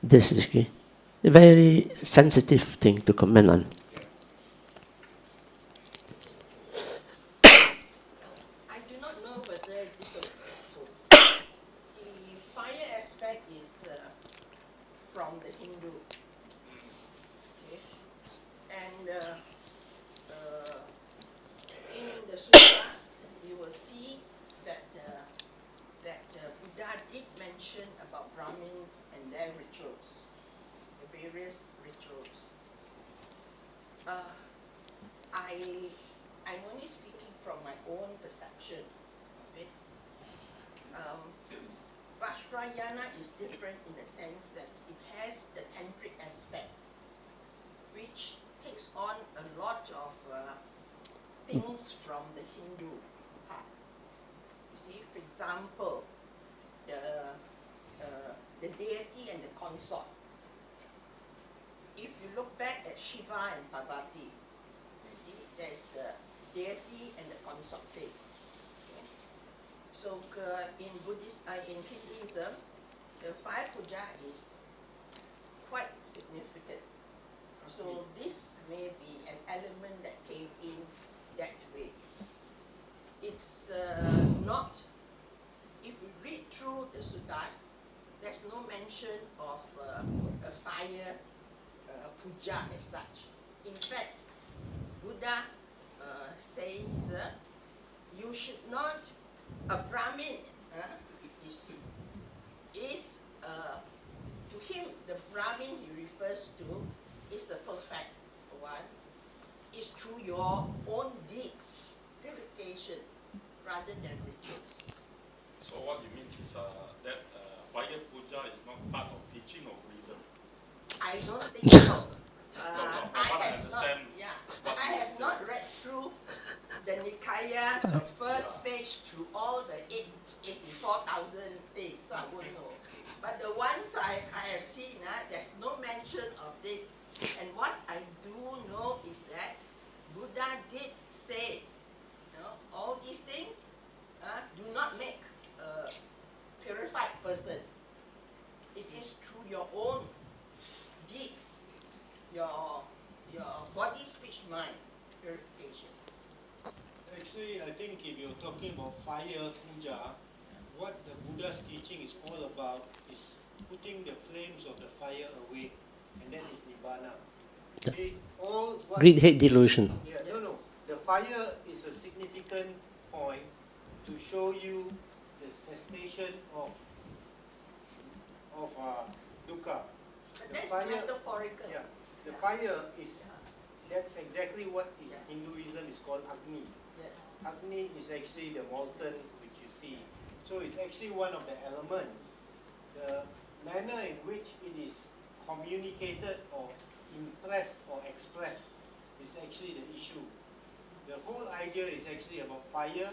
this, a very sensitive thing to comment on. I do not know whether this was the fire aspect is from the Hindu. Okay? And in the sutras, you will see that Buddha did mention about Brahmins and their rituals, the various rituals. I'm only speaking from my own perception of it. Vajrayana is different in the sense that it has the tantric aspect. which takes on a lot of things from the Hindu part. You see, for example, the deity and the consort. If you look back at Shiva and Parvati, you see there's the deity and the consort thing. Okay? So in Hinduism, the fire puja is quite significant. So this may be an element that came in that way. It's not, if we read through the suttas, there's no mention of a fire puja as such. In fact, Buddha says you should not, a Brahmin is to him, the Brahmin he refers to is the perfect one, is through your own deeds, purification, rather than rituals. So what you mean is that fire puja is not part of teaching of Buddhism. I don't think so. From what I understand, I have not read through the Nikayas from first page through all the 84,000 things, so I won't know. But the ones I have seen, there's no mention of this. And what I do know is that Buddha did say, all these things do not make a purified person. It is through your own deeds, your body, speech, mind, purification. Actually, I think if you're talking about fire puja, what the Buddha's teaching is all about is putting the flames of the fire away, and that is nibbana. Greed, hate, delusion. Yeah, no. The fire is a significant point to show you the cessation of dukkha. But The that's fire, metaphorical. yeah, the fire is, that's exactly what in Hinduism is called Agni. Yes. Agni is actually the molten which you see. So it's actually one of the elements. The manner in which it is communicated or impressed or expressed is actually the issue. The whole idea is actually about fire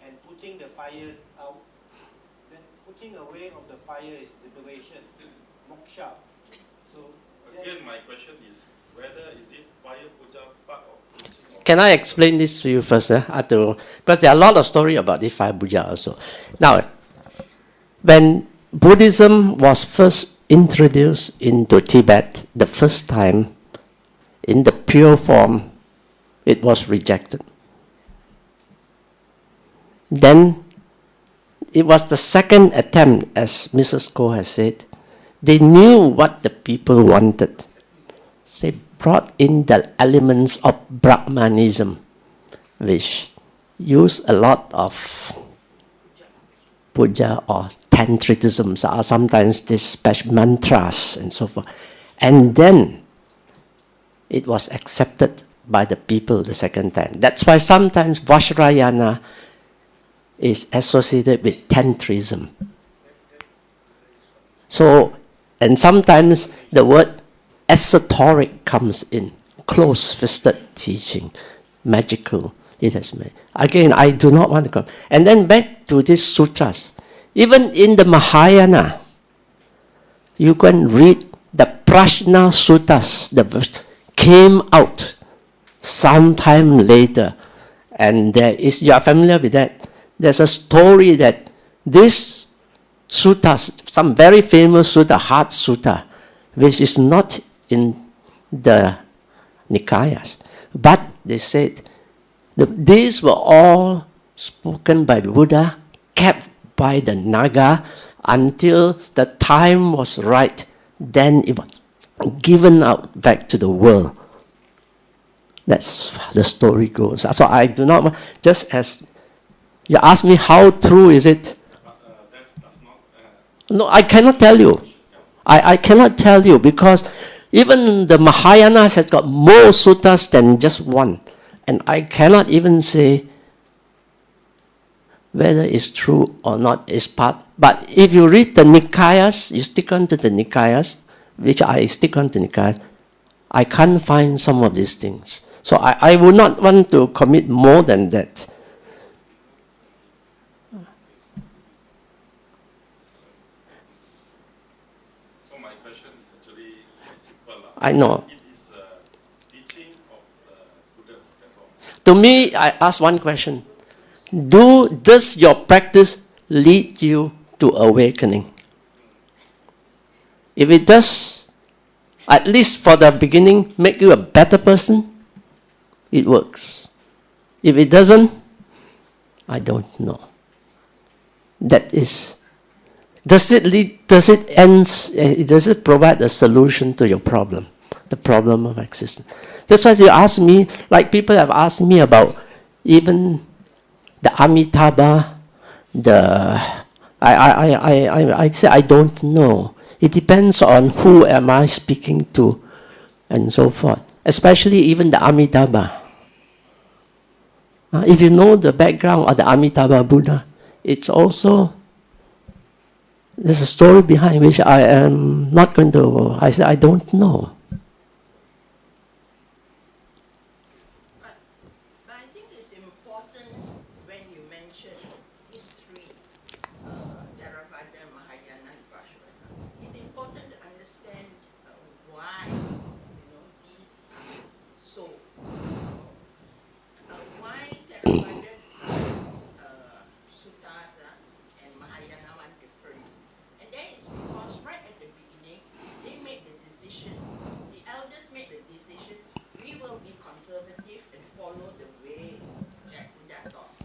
and putting the fire out. Then putting away of the fire is liberation, moksha. So again, my question is whether is it fire puja part of teaching of Can I explain this to you first, because there are a lot of story about this fire puja also. Now, when Buddhism was first introduced into Tibet the first time, in the pure form, it was rejected. Then it was the second attempt, as Mrs. Koh has said. They knew what the people wanted. They brought in the elements of Brahmanism, which used a lot of puja or tantricism, or sometimes these special mantras and so forth. And then it was accepted by the people the second time. That's why sometimes Vajrayana is associated with tantrism. So, and sometimes the word esoteric comes in, close-fisted teaching, magical. It has made. Again, I do not want to come. And then back to these sutras. Even in the Mahayana, you can read the Prajna Suttas that came out sometime later. And there is, you are familiar with that? There's a story that this suttas, some very famous sutta, Heart Sutta, which is not in the Nikayas, but they said these were all spoken by the Buddha, kept by the Naga until the time was right. Then it was given out back to the world. That's how the story goes. So I do not, just as you ask me how true is it? that's not No, I cannot tell you. I cannot tell you because even the Mahayanas has got more suttas than just one. And I cannot even say whether it's true or not is part. But if you read the Nikayas, you stick on to the Nikayas, which I stick on to Nikayas, I can't find some of these things. So I would not want to commit more than that. So my question is actually very simple. I know. It is teaching of Buddhists, that's all. To me, I ask one question. Does your practice lead you to awakening? If it does, at least for the beginning, make you a better person, it works. If it doesn't, I don't know. That is, does it provide a solution to your problem, the problem of existence? That's why you ask me, like people have asked me about even the Amitabha, I say I don't know. It depends on who am I speaking to, and so forth. Especially even the Amitabha. If you know the background of the Amitabha Buddha, it's also, there's a story behind which I am not going to, I say I don't know. But I think it's important when you mention these three, Theravada, Mahayana, and Vajrayana. It's important to understand why these are so. Why Theravada suttas and Mahayana are different. And that is because right at the beginning, they made the decision, the elders made the decision, we will be conservative and follow the way that Buddha taught.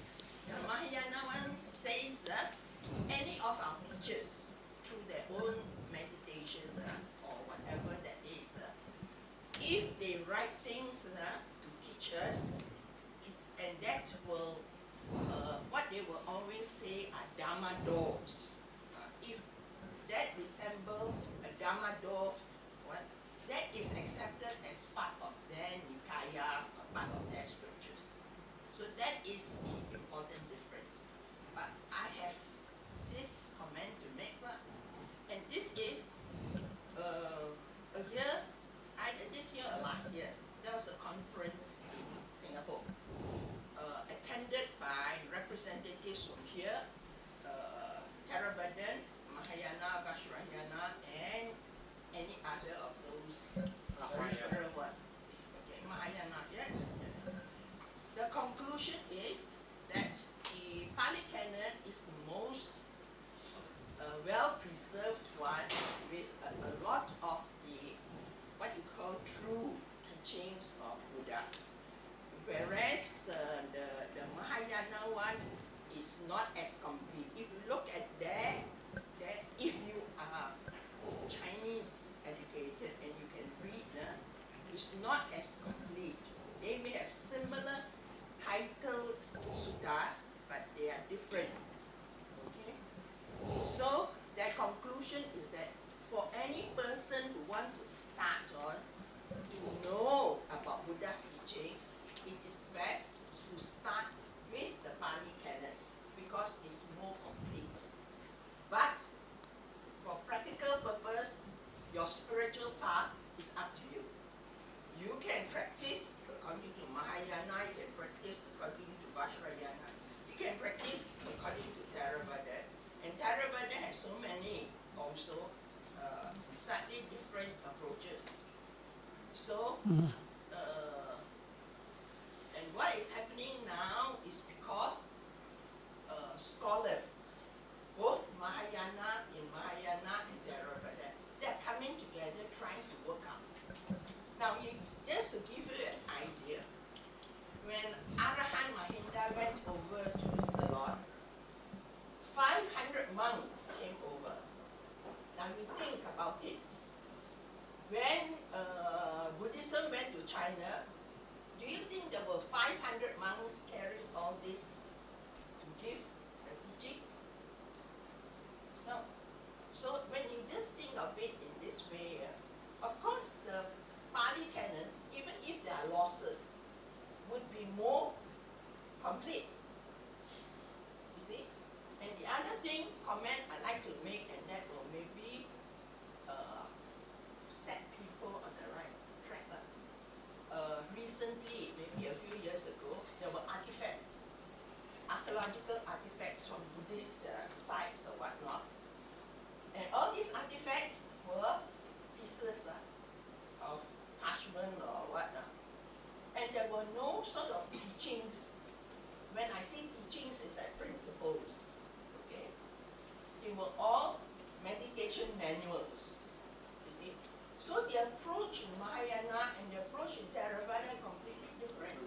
The Mahayana one says that any of our teachers, through their own meditation or whatever that is, if they write things to teach us, and that will, what they will always say are Dharma doors. If that resemble a Dharma door, that is accepted as part of their Nikayas or part of their scriptures. So that is the important difference. But I have this comment to make, and this is a year, either this year or last year, there was a conference in Singapore, attended by representatives from here, Theravada, Mahayana, Vajrayana, and any other of those peripheral ones. Okay, Mahayana, yes. The conclusion is that the Pali Canon is the most well-preserved one with a lot of the, what you call true teachings of Buddha. Whereas the Mahayana one is not as complete. If you look at that if you are Chinese educated and you can read, it's not as complete. They may have similar titled suttas, but they are different. Okay? So their conclusion is that for any person who wants to start on to know about Buddha's teachings, it is best to start with the Pali Canon because it's more complete. But for practical purpose, your spiritual path is up to you. You can practice according to Mahayana, you can practice according to Vajrayana, you can practice according to Theravada, and Theravada has so many also slightly different approaches. So, and what is happening now is because scholars, both Mahayana and Theravada, they are coming together trying to work out. Now, just to give you an idea, when Arahan Mahinda went over to Ceylon, 500 monks came over. Now you think about it. When Buddhism went to China, do you think there were 500 monks carrying all this to give the teachings? No. So when you just think of it in this way, of course the Pali Canon, even if there are losses, would be more complete. You see? And the other thing, comment I like to make, and that will maybe set people on the right track. recently, maybe a few years ago, there were artifacts, archaeological artifacts from Buddhist sites or whatnot. And all these artifacts were pieces of parchment or whatnot. And there were no sort of teachings. When I say teachings, it's like principles. Okay? They were all meditation manuals. You see? So the approach in Mahayana and the approach in Theravada are completely different.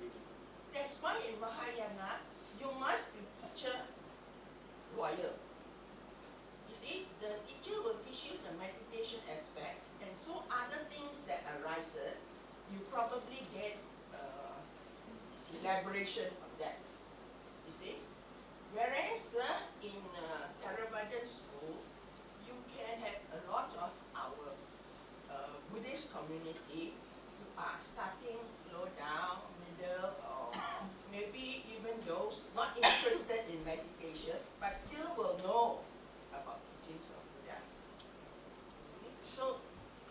That's why in Mahayana, you must be teacher loyal. You see, the teacher will teach you the meditation aspect, and so other things that arises, you probably get elaboration of that. You see? Whereas in Theravadan school, you can have a lot of our Buddhist community who are starting low down, middle, or maybe even those not interested in meditation, but still will know about teachings of Buddha. So,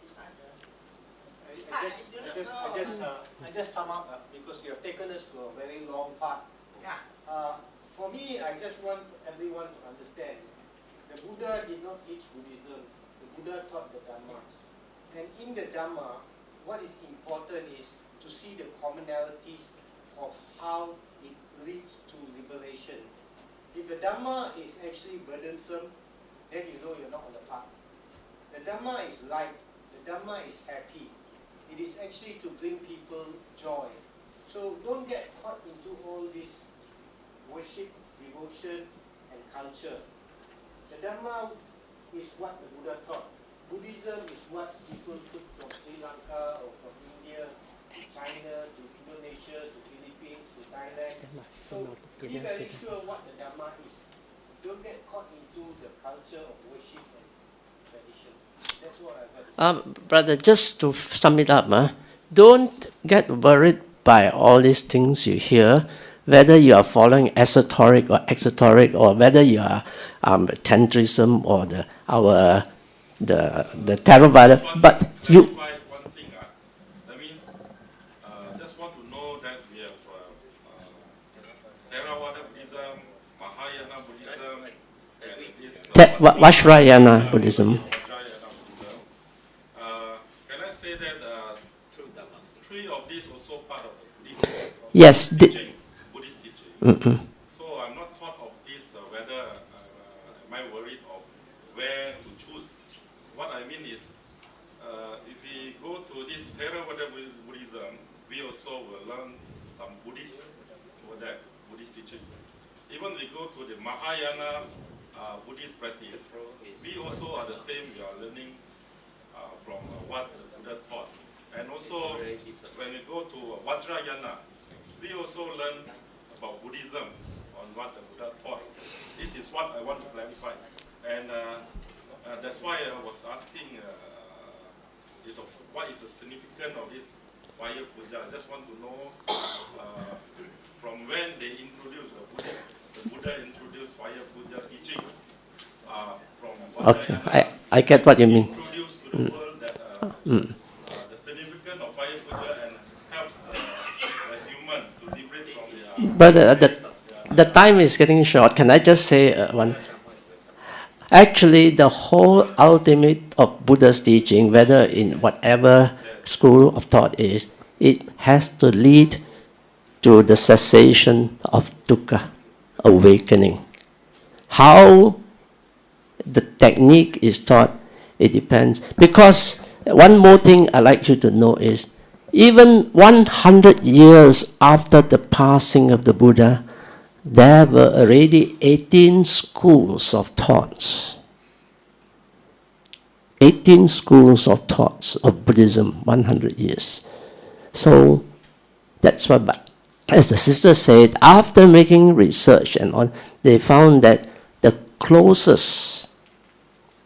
these are the... I just sum up because you have taken us to a very long part. Yeah. For me, I just want everyone to understand the Buddha did not teach Buddhism. The Buddha taught the Dhamma. And in the Dhamma, what is important is to see the commonalities of how it leads to liberation. If the Dhamma is actually burdensome, then you know you're not on the path. The Dhamma is light. The Dhamma is happy. It is actually to bring people joy. So don't get caught into all this worship, devotion, and culture. The Dhamma is what the Buddha taught. Buddhism is what people took from Sri Lanka or from India to China to Indonesia to Philippines to Thailand. So be very sure what the Dhamma is. Don't get caught into the culture of worship and tradition. That's what I've got to say. Brother, just to sum it up, don't get worried by all these things you hear, whether you are following esoteric or exoteric, or whether you are Tantrism or the Theravada. But you... One thing, that means, just want to know that we have Theravada Buddhism, Mahayana Buddhism, and this... Vajrayana Buddhism. Can I say that three of these also part of the Buddhist Yes. teaching, Buddhist teaching? So I'm not thought of this whether am I worried of where to choose. What I mean is, if we go to this Theravada Buddhism, we also will learn some Buddhist over that, Buddhist teaching. Even we go to the Mahayana Buddhist practice, we also are the same, we are learning from what the Buddha taught. And also, when we go to Vajrayana, we also learn about Buddhism on what the Buddha taught. This is what I want to clarify. And that's why I was asking what is the significance of this fire puja. I just want to know from when they introduced the Buddha introduced fire puja teaching from Vajrayana. Okay, I get what you mean. Introduced to the world that the significance of fire puja and helps the human to liberate from their... But the time is getting short. Can I just say one? Actually, the whole ultimate of Buddha's teaching, whether in whatever school of thought is, it has to lead to the cessation of dukkha, awakening. How the technique is taught, it depends. Because one more thing I'd like you to know is, even 100 years after the passing of the Buddha, there were already 18 schools of thoughts. 18 schools of thoughts of Buddhism, 100 years. So that's what, as the sister said, after making research and on, they found that the closest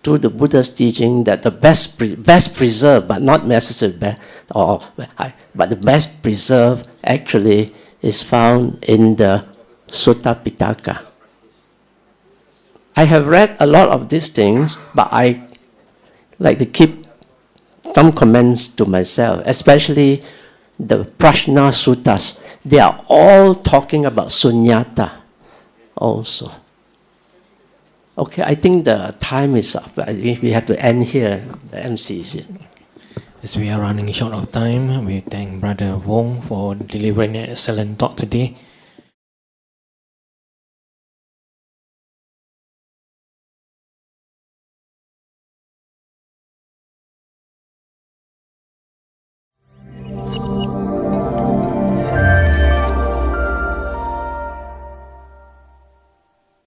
to the Buddha's teaching, that the best preserved, but not necessarily best, but the best preserved actually is found in the Sutta Pitaka. I have read a lot of these things, but I like to keep some comments to myself, especially the Prajna Suttas, they are all talking about sunyata also. Okay, I think the time is up. We have to end here. The MC is here. As we are running short of time, we thank Brother Wong for delivering an excellent talk today.